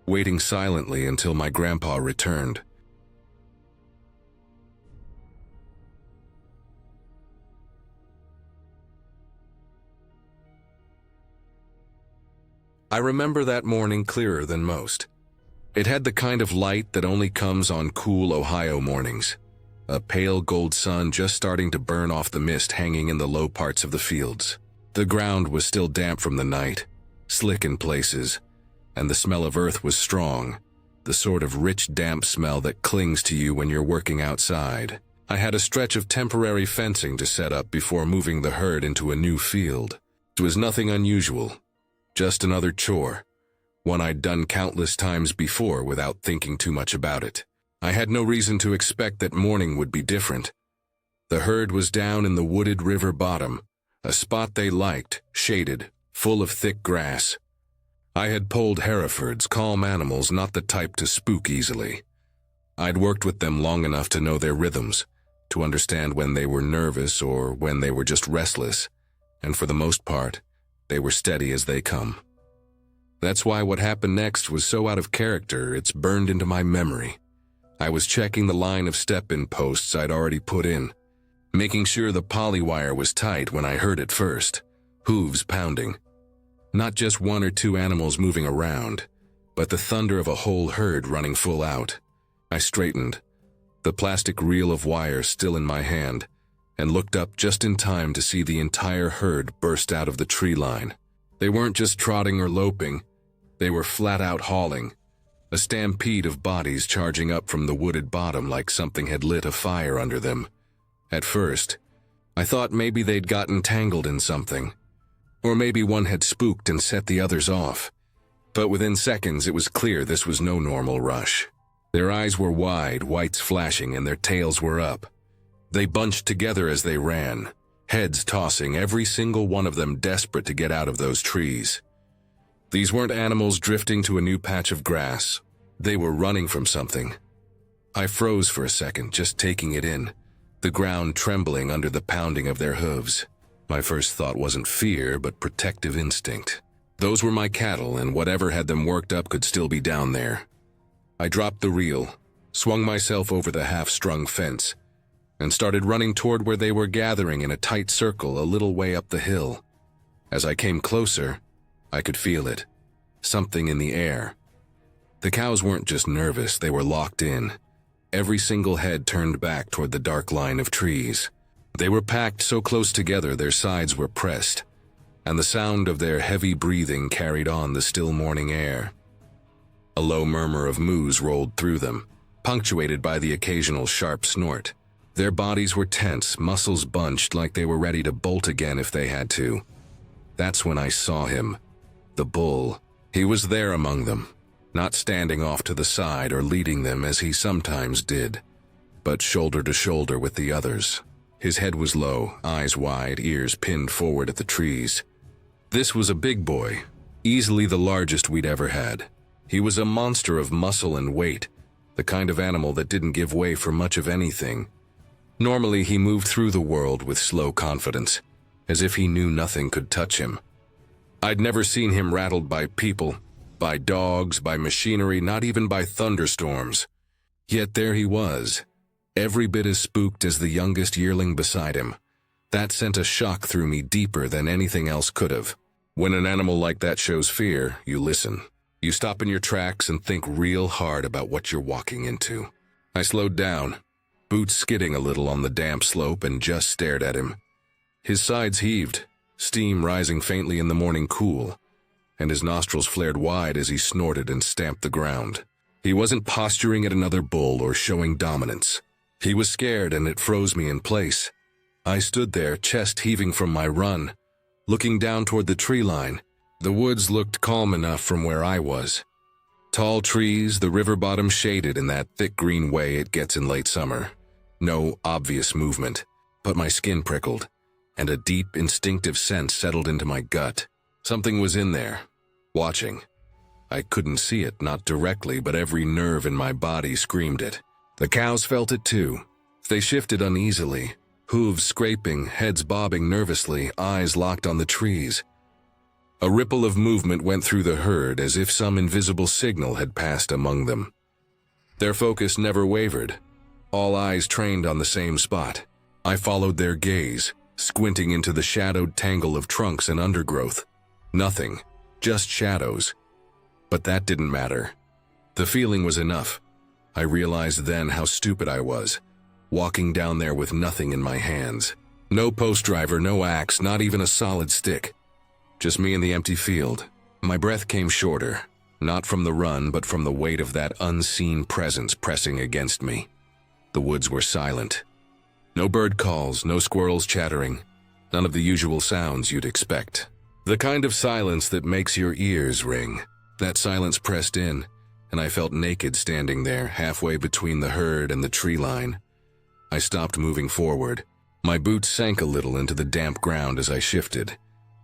waiting silently until my grandpa returned. I remember that morning clearer than most. It had the kind of light that only comes on cool Ohio mornings. A pale gold sun just starting to burn off the mist hanging in the low parts of the fields. The ground was still damp from the night, slick in places, and the smell of earth was strong, the sort of rich, damp smell that clings to you when you're working outside. I had a stretch of temporary fencing to set up before moving the herd into a new field. It was nothing unusual, just another chore. One I'd done countless times before without thinking too much about it. I had no reason to expect that morning would be different. The herd was down in the wooded river bottom, a spot they liked, shaded, full of thick grass. I had polled Herefords, calm animals, not the type to spook easily. I'd worked with them long enough to know their rhythms, to understand when they were nervous or when they were just restless, and for the most part, they were steady as they come. That's why what happened next was so out of character, it's burned into my memory. I was checking the line of step-in posts I'd already put in, making sure the poly wire was tight when I heard it first, hooves pounding. Not just one or two animals moving around, but the thunder of a whole herd running full out. I straightened, the plastic reel of wire still in my hand, and looked up just in time to see the entire herd burst out of the tree line. They weren't just trotting or loping. They were flat-out hauling, a stampede of bodies charging up from the wooded bottom like something had lit a fire under them. At first, I thought maybe they'd gotten tangled in something, or maybe one had spooked and set the others off. But within seconds, it was clear this was no normal rush. Their eyes were wide, whites flashing, and their tails were up. They bunched together as they ran, heads tossing, every single one of them desperate to get out of those trees. These weren't animals drifting to a new patch of grass. They were running from something. I froze for a second, just taking it in, the ground trembling under the pounding of their hooves. My first thought wasn't fear, but protective instinct. Those were my cattle, and whatever had them worked up could still be down there. I dropped the reel, swung myself over the half-strung fence, and started running toward where they were gathering in a tight circle a little way up the hill. As I came closer, I could feel it. Something in the air. The cows weren't just nervous, they were locked in. Every single head turned back toward the dark line of trees. They were packed so close together their sides were pressed, and the sound of their heavy breathing carried on the still morning air. A low murmur of moos rolled through them, punctuated by the occasional sharp snort. Their bodies were tense, muscles bunched like they were ready to bolt again if they had to. That's when I saw him. The bull. He was there among them, not standing off to the side or leading them as he sometimes did, but shoulder to shoulder with the others. His head was low, eyes wide, ears pinned forward at the trees. This was a big boy, easily the largest we'd ever had. He was a monster of muscle and weight, the kind of animal that didn't give way for much of anything. Normally, he moved through the world with slow confidence, as if he knew nothing could touch him. I'd never seen him rattled by people, by dogs, by machinery, not even by thunderstorms. Yet there he was, every bit as spooked as the youngest yearling beside him. That sent a shock through me deeper than anything else could have. When an animal like that shows fear, you listen. You stop in your tracks and think real hard about what you're walking into. I slowed down, boots skidding a little on the damp slope, and just stared at him. His sides heaved, steam rising faintly in the morning cool, and his nostrils flared wide as he snorted and stamped the ground. He wasn't posturing at another bull or showing dominance. He was scared, and it froze me in place. I stood there, chest heaving from my run, looking down toward the tree line. The woods looked calm enough from where I was. Tall trees, the river bottom shaded in that thick green way it gets in late summer. No obvious movement, but my skin prickled, and a deep, instinctive sense settled into my gut. Something was in there, watching. I couldn't see it, not directly, but every nerve in my body screamed it. The cows felt it too. They shifted uneasily, hooves scraping, heads bobbing nervously, eyes locked on the trees. A ripple of movement went through the herd as if some invisible signal had passed among them. Their focus never wavered, all eyes trained on the same spot. I followed their gaze, squinting into the shadowed tangle of trunks and undergrowth. Nothing, just shadows. But that didn't matter. The feeling was enough. I realized then how stupid I was, walking down there with nothing in my hands. No post driver, no axe, not even a solid stick. Just me in the empty field. My breath came shorter, not from the run, but from the weight of that unseen presence pressing against me. The woods were silent. No bird calls, no squirrels chattering, none of the usual sounds you'd expect. The kind of silence that makes your ears ring. That silence pressed in, and I felt naked standing there, halfway between the herd and the tree line. I stopped moving forward. My boots sank a little into the damp ground as I shifted,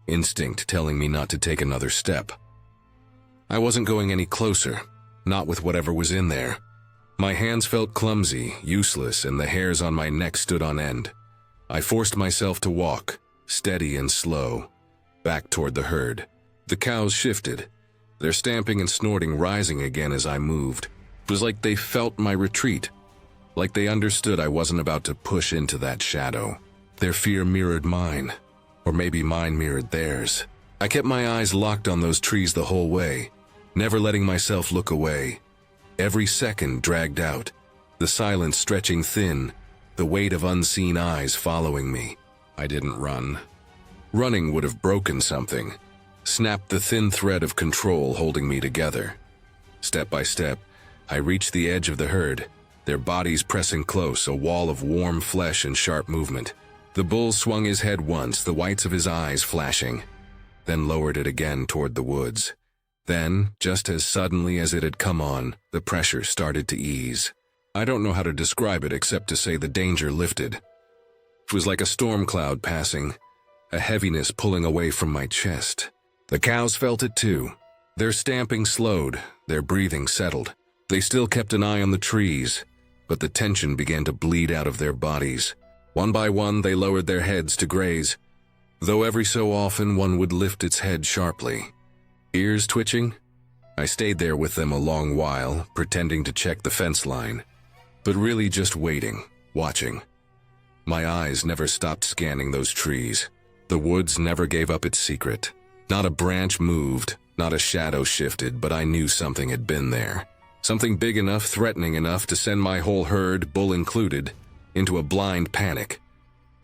instinct telling me not to take another step. I wasn't going any closer, not with whatever was in there. My hands felt clumsy, useless, and the hairs on my neck stood on end. I forced myself to walk, steady and slow, back toward the herd. The cows shifted, their stamping and snorting rising again as I moved. It was like they felt my retreat, like they understood I wasn't about to push into that shadow. Their fear mirrored mine, or maybe mine mirrored theirs. I kept my eyes locked on those trees the whole way, never letting myself look away. Every second dragged out, the silence stretching thin, the weight of unseen eyes following me. I didn't run. Running would have broken something, snapped the thin thread of control holding me together. Step by step, I reached the edge of the herd, their bodies pressing close, a wall of warm flesh and sharp movement. The bull swung his head once, the whites of his eyes flashing, then lowered it again toward the woods. Then, just as suddenly as it had come on, the pressure started to ease. I don't know how to describe it except to say the danger lifted. It was like a storm cloud passing, a heaviness pulling away from my chest. The cows felt it too. Their stamping slowed, their breathing settled. They still kept an eye on the trees, but the tension began to bleed out of their bodies. One by one, they lowered their heads to graze, though every so often one would lift its head sharply. Ears twitching? I stayed there with them a long while, pretending to check the fence line, but really just waiting, watching. My eyes never stopped scanning those trees. The woods never gave up its secret. Not a branch moved, not a shadow shifted, but I knew something had been there. Something big enough, threatening enough to send my whole herd, bull included, into a blind panic.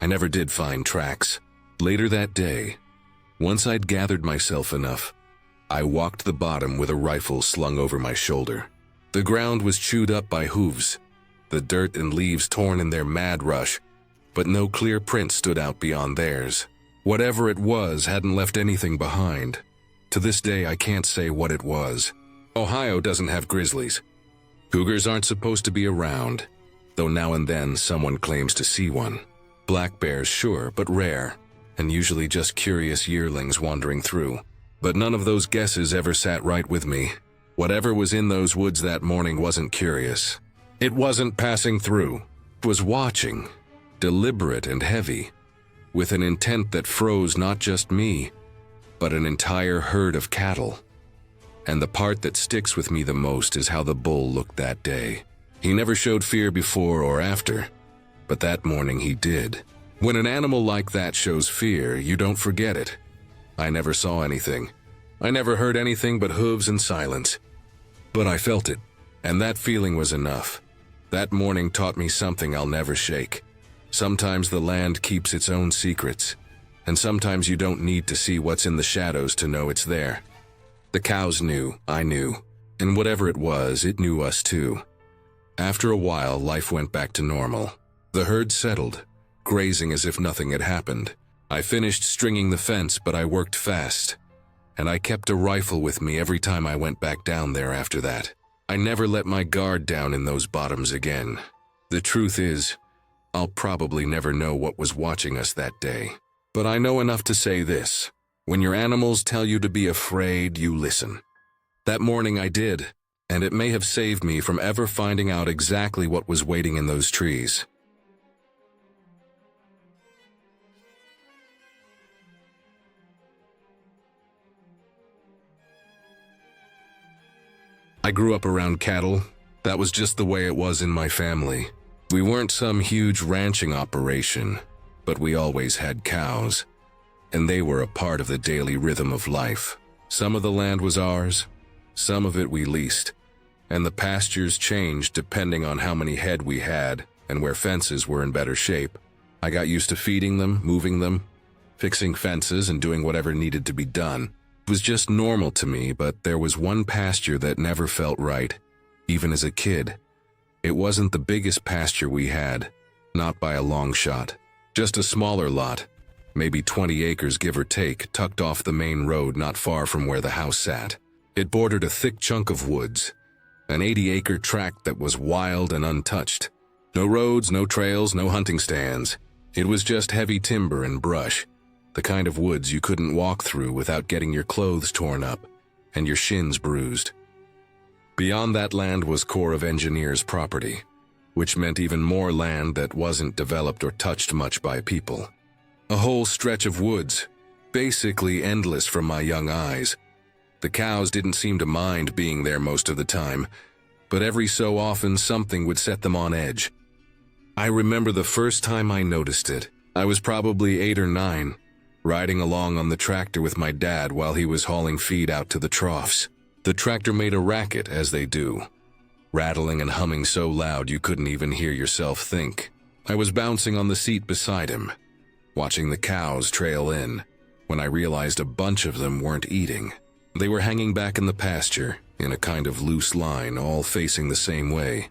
I never did find tracks. Later that day, once I'd gathered myself enough, I walked the bottom with a rifle slung over my shoulder. The ground was chewed up by hooves, the dirt and leaves torn in their mad rush, but no clear print stood out beyond theirs. Whatever it was hadn't left anything behind. To this day, I can't say what it was. Ohio doesn't have grizzlies. Cougars aren't supposed to be around, though now and then someone claims to see one. Black bears, sure, but rare, and usually just curious yearlings wandering through. But none of those guesses ever sat right with me. Whatever was in those woods that morning wasn't curious. It wasn't passing through. It was watching, deliberate and heavy, with an intent that froze not just me, but an entire herd of cattle. And the part that sticks with me the most is how the bull looked that day. He never showed fear before or after, but that morning he did. When an animal like that shows fear, you don't forget it. I never saw anything. I never heard anything but hooves and silence. But I felt it, and that feeling was enough. That morning taught me something I'll never shake. Sometimes the land keeps its own secrets, and sometimes you don't need to see what's in the shadows to know it's there. The cows knew, I knew, and whatever it was, it knew us too. After a while, life went back to normal. The herd settled, grazing as if nothing had happened. I finished stringing the fence, but I worked fast, and I kept a rifle with me every time I went back down there after that. I never let my guard down in those bottoms again. The truth is, I'll probably never know what was watching us that day. But I know enough to say this. When your animals tell you to be afraid, you listen. That morning I did, and it may have saved me from ever finding out exactly what was waiting in those trees. I grew up around cattle. That was just the way it was in my family. We weren't some huge ranching operation, but we always had cows, and they were a part of the daily rhythm of life. Some of the land was ours, some of it we leased, and the pastures changed depending on how many head we had and where fences were in better shape. I got used to feeding them, moving them, fixing fences, and doing whatever needed to be done. It was just normal to me, but there was one pasture that never felt right, even as a kid. It wasn't the biggest pasture we had, not by a long shot. Just a smaller lot, maybe 20 acres give or take, tucked off the main road not far from where the house sat. It bordered a thick chunk of woods, an 80-acre tract that was wild and untouched. No roads, no trails, no hunting stands. It was just heavy timber and brush, the kind of woods you couldn't walk through without getting your clothes torn up and your shins bruised. Beyond that land was Corps of Engineers property, which meant even more land that wasn't developed or touched much by people. A whole stretch of woods, basically endless from my young eyes. The cows didn't seem to mind being there most of the time, but every so often something would set them on edge. I remember the first time I noticed it. I was probably 8 or 9, riding along on the tractor with my dad while he was hauling feed out to the troughs. The tractor made a racket, as they do, rattling and humming so loud you couldn't even hear yourself think. I was bouncing on the seat beside him, watching the cows trail in, when I realized a bunch of them weren't eating. They were hanging back in the pasture, in a kind of loose line, all facing the same way.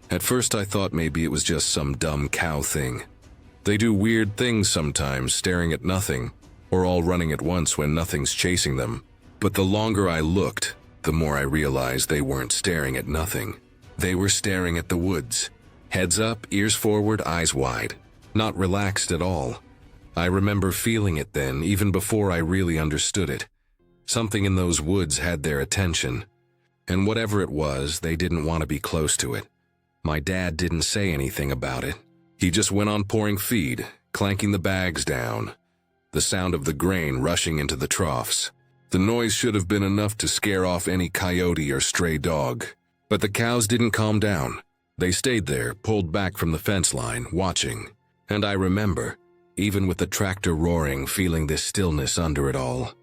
At first I thought maybe it was just some dumb cow thing. They do weird things sometimes, staring at nothing, or all running at once when nothing's chasing them. But the longer I looked, the more I realized they weren't staring at nothing. They were staring at the woods. Heads up, ears forward, eyes wide. Not relaxed at all. I remember feeling it then, even before I really understood it. Something in those woods had their attention. And whatever it was, they didn't want to be close to it. My dad didn't say anything about it. He just went on pouring feed, clanking the bags down, the sound of the grain rushing into the troughs. The noise should have been enough to scare off any coyote or stray dog. But the cows didn't calm down. They stayed there, pulled back from the fence line, watching. And I remember, even with the tractor roaring, feeling this stillness under it all.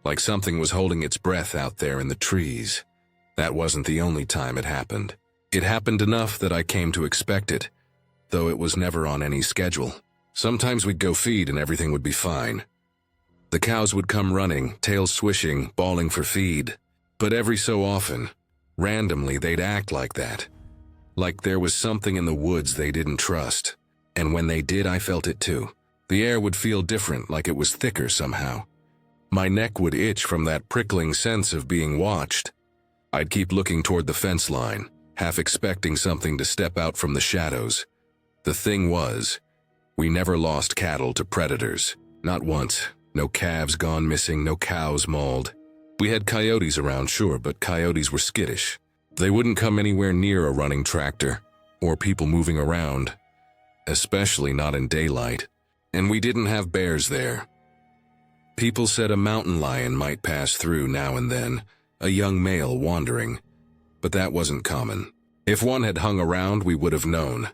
Like something was holding its breath out there in the trees. That wasn't the only time it happened. It happened enough that I came to expect it, though it was never on any schedule. Sometimes we'd go feed and everything would be fine. The cows would come running, tails swishing, bawling for feed. But every so often, Randomly, they'd act like that. Like there was something in the woods they didn't trust. And when they did, I felt it too. The air would feel different, like it was thicker somehow. My neck would itch from that prickling sense of being watched. I'd keep looking toward the fence line, half expecting something to step out from the shadows. The thing was, we never lost cattle to predators. Not once. No calves gone missing, no cows mauled. We had coyotes around, sure, but coyotes were skittish. They wouldn't come anywhere near a running tractor, or people moving around, especially not in daylight. And we didn't have bears there. People said a mountain lion might pass through now and then, a young male wandering, but that wasn't common. If one had hung around, we would have known.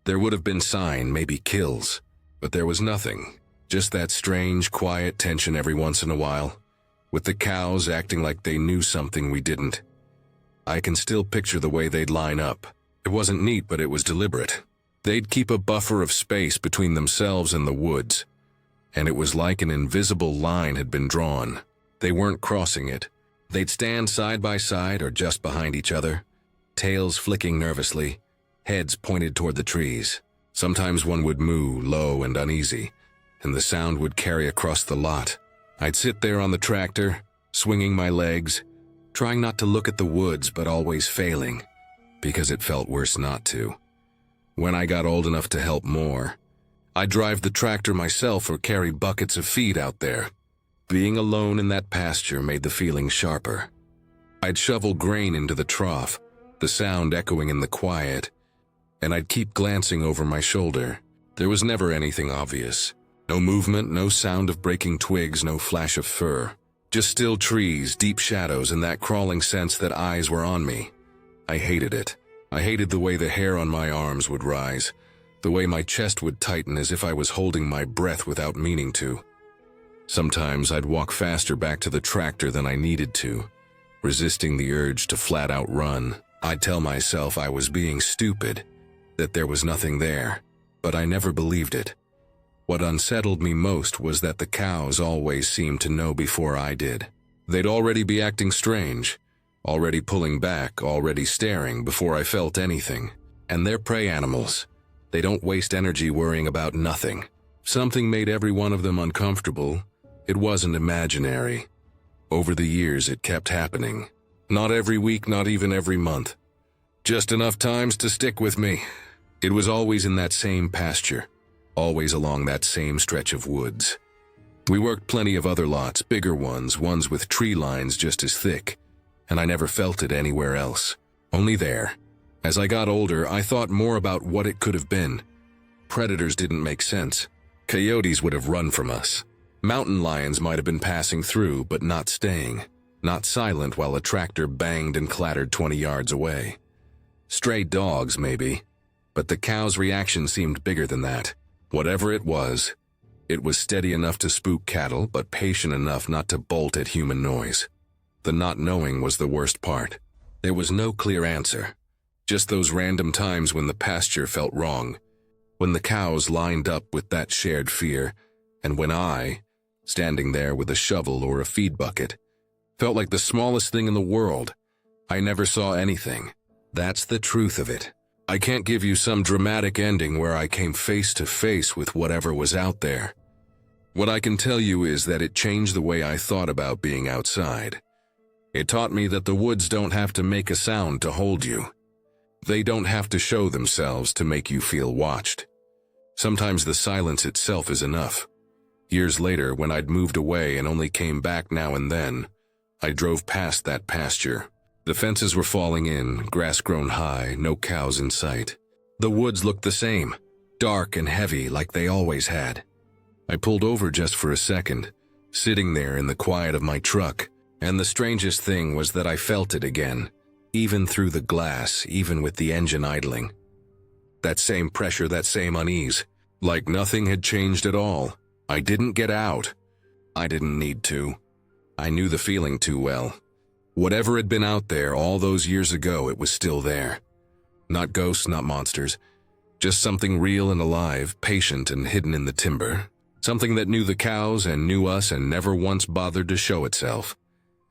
There would have been sign, maybe kills, but there was nothing. Just that strange, quiet tension every once in a while, with the cows acting like they knew something we didn't. I can still picture the way they'd line up. It wasn't neat, but it was deliberate. They'd keep a buffer of space between themselves and the woods, and it was like an invisible line had been drawn. They weren't crossing it. They'd stand side by side or just behind each other, tails flicking nervously, heads pointed toward the trees. Sometimes one would moo, low and uneasy, and the sound would carry across the lot. I'd sit there on the tractor, swinging my legs, trying not to look at the woods but always failing, because it felt worse not to. When I got old enough to help more, I'd drive the tractor myself or carry buckets of feed out there. Being alone in that pasture made the feeling sharper. I'd shovel grain into the trough, the sound echoing in the quiet, and I'd keep glancing over my shoulder. There was never anything obvious. No movement, no sound of breaking twigs, no flash of fur. Just still trees, deep shadows, and that crawling sense that eyes were on me. I hated it. I hated the way the hair on my arms would rise, the way my chest would tighten as if I was holding my breath without meaning to. Sometimes I'd walk faster back to the tractor than I needed to, resisting the urge to flat out run. I'd tell myself I was being stupid, that there was nothing there, but I never believed it. What unsettled me most was that the cows always seemed to know before I did. They'd already be acting strange, already pulling back, already staring before I felt anything. And they're prey animals. They don't waste energy worrying about nothing. Something made every one of them uncomfortable. It wasn't imaginary. Over the years, it kept happening. Not every week, not even every month. Just enough times to stick with me. It was always in that same pasture, always along that same stretch of woods. We worked plenty of other lots, bigger ones with tree lines just as thick, and I never felt it anywhere else. Only there. As I got older, I thought more about what it could have been. Predators didn't make sense. Coyotes would have run from us. Mountain lions might have been passing through, but not staying. Not silent while a tractor banged and clattered 20 yards away. Stray dogs, maybe. But the cow's reaction seemed bigger than that. Whatever it was steady enough to spook cattle, but patient enough not to bolt at human noise. The not knowing was the worst part. There was no clear answer. Just those random times when the pasture felt wrong, when the cows lined up with that shared fear, and when I, standing there with a shovel or a feed bucket, felt like the smallest thing in the world. I never saw anything. That's the truth of it. I can't give you some dramatic ending where I came face to face with whatever was out there. What I can tell you is that it changed the way I thought about being outside. It taught me that the woods don't have to make a sound to hold you. They don't have to show themselves to make you feel watched. Sometimes the silence itself is enough. Years later, when I'd moved away and only came back now and then, I drove past that pasture. The fences were falling in, grass grown high, no cows in sight. The woods looked the same, dark and heavy like they always had. I pulled over just for a second, sitting there in the quiet of my truck, and the strangest thing was that I felt it again, even through the glass, even with the engine idling. That same pressure, that same unease, like nothing had changed at all. I didn't get out. I didn't need to. I knew the feeling too well. Whatever had been out there all those years ago, it was still there. Not ghosts, not monsters. Just something real and alive, patient and hidden in the timber. Something that knew the cows and knew us and never once bothered to show itself.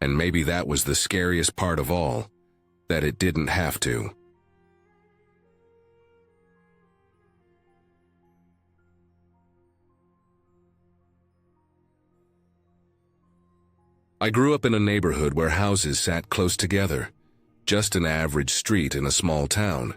And maybe that was the scariest part of all. that it didn't have to. I grew up in a neighborhood where houses sat close together, just an average street in a small town.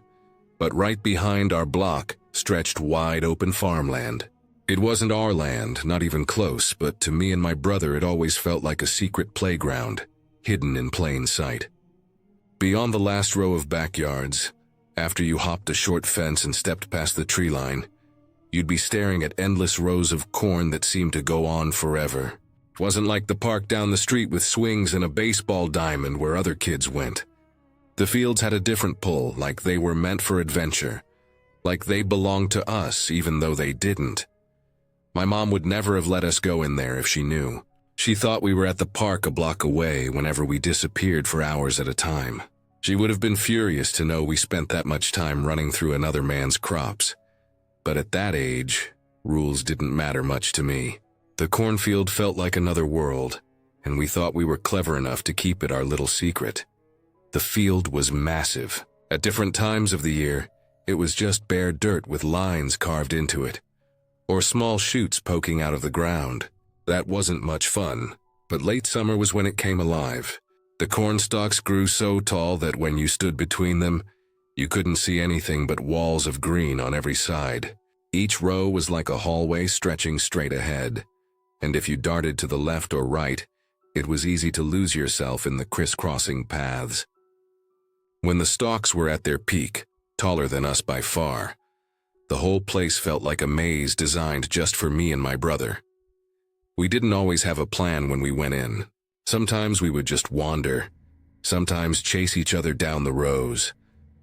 But right behind our block stretched wide open farmland. It wasn't our land, not even close, but to me and my brother it always felt like a secret playground, hidden in plain sight. Beyond the last row of backyards, after you hopped a short fence and stepped past the tree line, you'd be staring at endless rows of corn that seemed to go on forever. It wasn't like the park down the street with swings and a baseball diamond where other kids went. The fields had a different pull, like they were meant for adventure, like they belonged to us even though they didn't. My mom would never have let us go in there if she knew. She thought we were at the park a block away whenever we disappeared for hours at a time. She would have been furious to know we spent that much time running through another man's crops. But at that age, rules didn't matter much to me. The cornfield felt like another world, and we thought we were clever enough to keep it our little secret. The field was massive. At different times of the year, it was just bare dirt with lines carved into it, or small shoots poking out of the ground. That wasn't much fun, but late summer was when it came alive. The corn stalks grew so tall that when you stood between them, you couldn't see anything but walls of green on every side. Each row was like a hallway stretching straight ahead, and if you darted to the left or right, it was easy to lose yourself in the crisscrossing paths. When the stalks were at their peak, taller than us by far, the whole place felt like a maze designed just for me and my brother. We didn't always have a plan when we went in. Sometimes we would just wander, sometimes chase each other down the rows,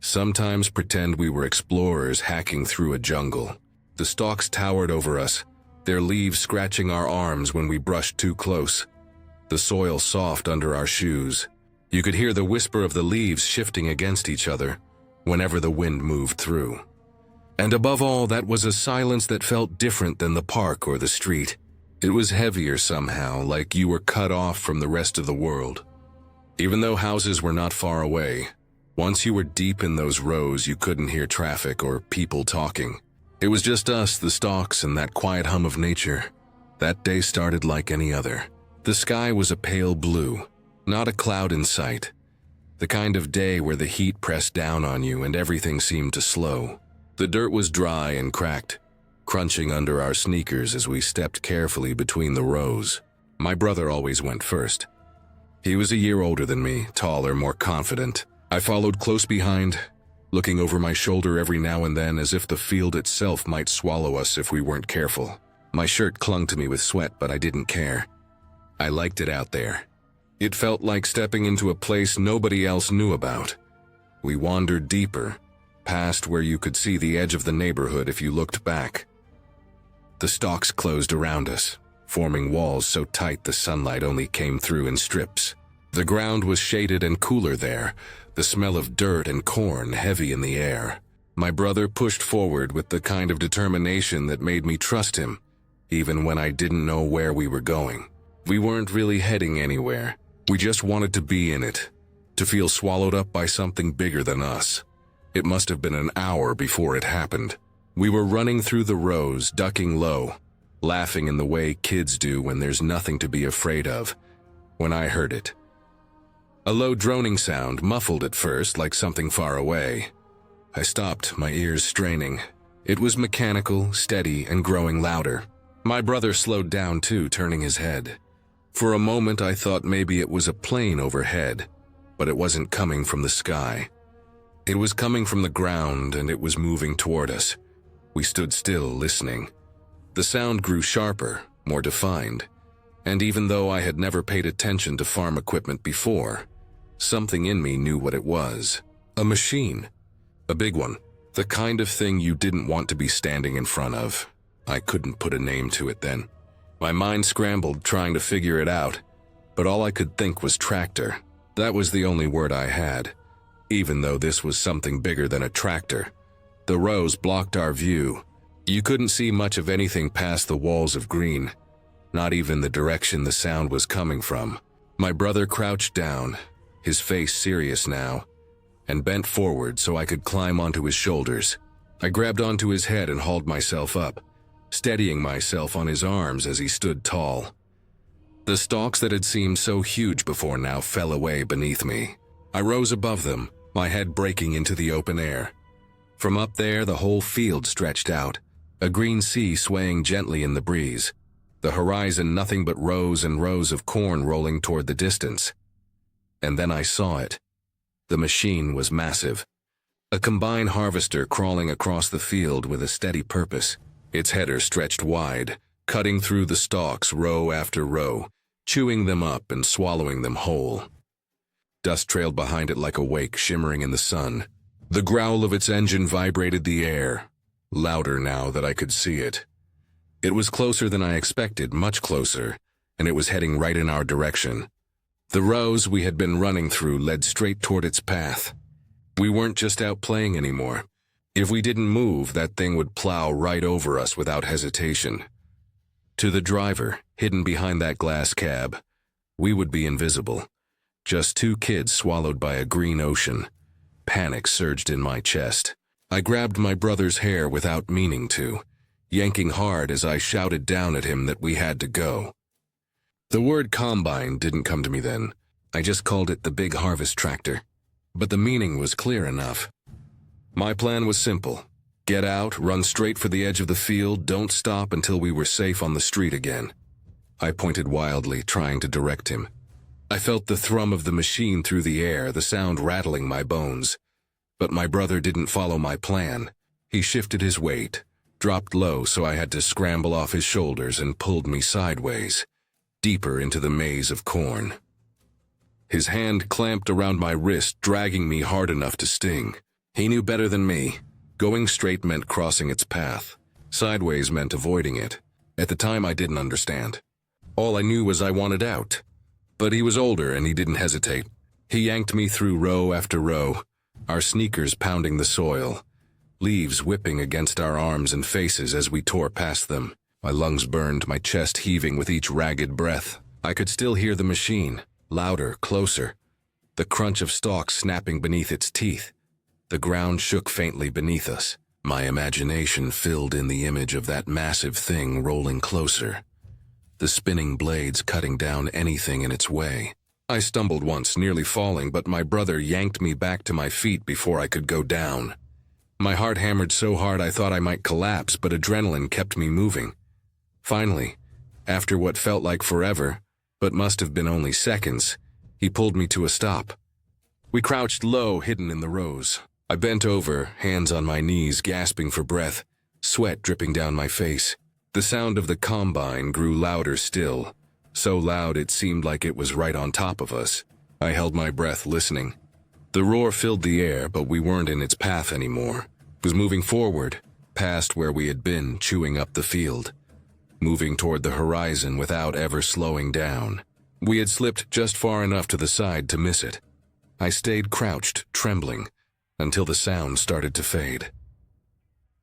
sometimes pretend we were explorers hacking through a jungle. The stalks towered over us, their leaves scratching our arms when we brushed too close, the soil soft under our shoes. You could hear the whisper of the leaves shifting against each other whenever the wind moved through. And above all, that was a silence that felt different than the park or the street. It was heavier somehow, like you were cut off from the rest of the world. Even though houses were not far away, once you were deep in those rows, you couldn't hear traffic or people talking. It was just us, the stalks, and that quiet hum of nature. That day started like any other. The sky was a pale blue, not a cloud in sight. The kind of day where the heat pressed down on you and everything seemed to slow. The dirt was dry and cracked, crunching under our sneakers as we stepped carefully between the rows. My brother always went first. He was a year older than me, taller, more confident. I followed close behind, looking over my shoulder every now and then as if the field itself might swallow us if we weren't careful. My shirt clung to me with sweat, but I didn't care. I liked it out there. It felt like stepping into a place nobody else knew about. We wandered deeper, past where you could see the edge of the neighborhood if you looked back. The stalks closed around us, forming walls so tight the sunlight only came through in strips. The ground was shaded and cooler there, the smell of dirt and corn heavy in the air. My brother pushed forward with the kind of determination that made me trust him, even when I didn't know where we were going. We weren't really heading anywhere. We just wanted to be in it, to feel swallowed up by something bigger than us. It must have been an hour before it happened. We were running through the rows, ducking low, laughing in the way kids do when there's nothing to be afraid of, when I heard it. A low droning sound, muffled at first like something far away. I stopped, my ears straining. It was mechanical, steady, and growing louder. My brother slowed down too, turning his head. For a moment I thought maybe it was a plane overhead, but it wasn't coming from the sky. It was coming from the ground, and it was moving toward us. We stood still, listening. The sound grew sharper, more defined, and even though I had never paid attention to farm equipment before, something in me knew what it was. A machine. A big one. The kind of thing you didn't want to be standing in front of. I couldn't put a name to it then. My mind scrambled trying to figure it out, but all I could think was tractor. That was the only word I had, even though this was something bigger than a tractor. The rows blocked our view. You couldn't see much of anything past the walls of green, not even the direction the sound was coming from. My brother crouched down, his face serious now, and bent forward so I could climb onto his shoulders. I grabbed onto his head and hauled myself up, steadying myself on his arms as he stood tall. The stalks that had seemed so huge before now fell away beneath me. I rose above them, my head breaking into the open air. From up there, the whole field stretched out, a green sea swaying gently in the breeze. The horizon nothing but rows and rows of corn rolling toward the distance. And then I saw it. The machine was massive. A combine harvester crawling across the field with a steady purpose. Its header stretched wide, cutting through the stalks row after row, chewing them up and swallowing them whole. Dust trailed behind it like a wake shimmering in the sun. The growl of its engine vibrated the air, louder now that I could see it. It was closer than I expected, much closer, and it was heading right in our direction. The rows we had been running through led straight toward its path. We weren't just out playing anymore. If we didn't move, that thing would plow right over us without hesitation. To the driver, hidden behind that glass cab, we would be invisible. Just two kids swallowed by a green ocean. Panic surged in my chest. I grabbed my brother's hair without meaning to, yanking hard as I shouted down at him that we had to go. The word combine didn't come to me then. I just called it the big harvest tractor. But the meaning was clear enough. My plan was simple. Get out, run straight for the edge of the field, don't stop until we were safe on the street again. I pointed wildly, trying to direct him. I felt the thrum of the machine through the air, the sound rattling my bones. But my brother didn't follow my plan. He shifted his weight, dropped low so I had to scramble off his shoulders and pulled me sideways, deeper into the maze of corn. His hand clamped around my wrist, dragging me hard enough to sting. He knew better than me. Going straight meant crossing its path. Sideways meant avoiding it. At the time, I didn't understand. All I knew was I wanted out. But he was older and he didn't hesitate. He yanked me through row after row, our sneakers pounding the soil, leaves whipping against our arms and faces as we tore past them. My lungs burned, my chest heaving with each ragged breath. I could still hear the machine, louder, closer, the crunch of stalks snapping beneath its teeth. The ground shook faintly beneath us. My imagination filled in the image of that massive thing rolling closer, the spinning blades cutting down anything in its way. I stumbled once, nearly falling, but my brother yanked me back to my feet before I could go down. My heart hammered so hard I thought I might collapse, but adrenaline kept me moving. Finally, after what felt like forever, but must have been only seconds, he pulled me to a stop. We crouched low, hidden in the rows. I bent over, hands on my knees, gasping for breath, sweat dripping down my face. The sound of the combine grew louder still, so loud it seemed like it was right on top of us. I held my breath, listening. The roar filled the air, but we weren't in its path anymore. It was moving forward, past where we had been, chewing up the field, moving toward the horizon without ever slowing down. We had slipped just far enough to the side to miss it. I stayed crouched, trembling, until the sound started to fade.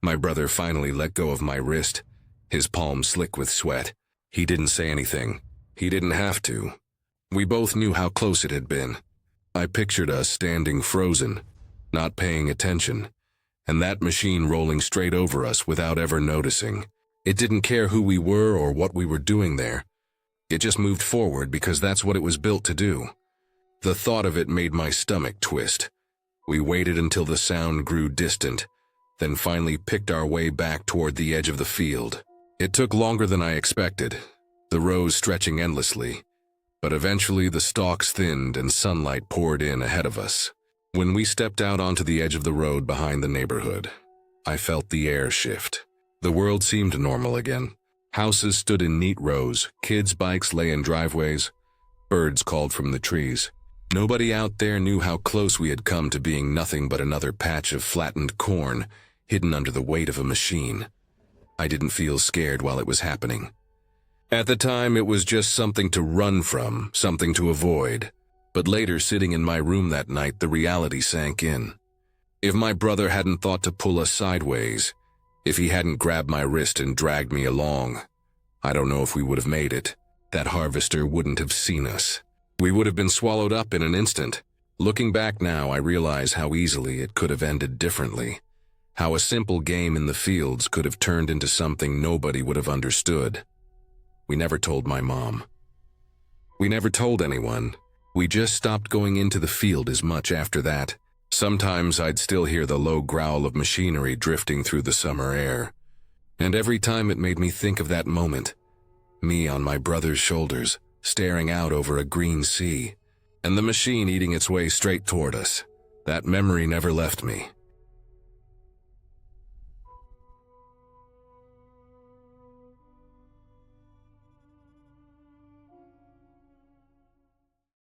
My brother finally let go of my wrist, his palm slick with sweat. He didn't say anything. He didn't have to. We both knew how close it had been. I pictured us standing frozen, not paying attention, and that machine rolling straight over us without ever noticing. It didn't care who we were or what we were doing there. It just moved forward because that's what it was built to do. The thought of it made my stomach twist. We waited until the sound grew distant, then finally picked our way back toward the edge of the field. It took longer than I expected, the rows stretching endlessly, but eventually the stalks thinned and sunlight poured in ahead of us. When we stepped out onto the edge of the road behind the neighborhood, I felt the air shift. The world seemed normal again. Houses stood in neat rows, kids' bikes lay in driveways, birds called from the trees. Nobody out there knew how close we had come to being nothing but another patch of flattened corn hidden under the weight of a machine. I didn't feel scared while it was happening. At the time, it was just something to run from, something to avoid. But later, sitting in my room that night, the reality sank in. If my brother hadn't thought to pull us sideways, if he hadn't grabbed my wrist and dragged me along, I don't know if we would have made it. That harvester wouldn't have seen us. We would have been swallowed up in an instant, Looking back now, I realize how easily it could have ended differently. How a simple game in the fields could have turned into something nobody would have understood. We never told my mom. We never told anyone. We just stopped going into the field as much after that. Sometimes I'd still hear the low growl of machinery drifting through the summer air. And every time it made me think of that moment. Me on my brother's shoulders, staring out over a green sea, and the machine eating its way straight toward us. That memory never left me.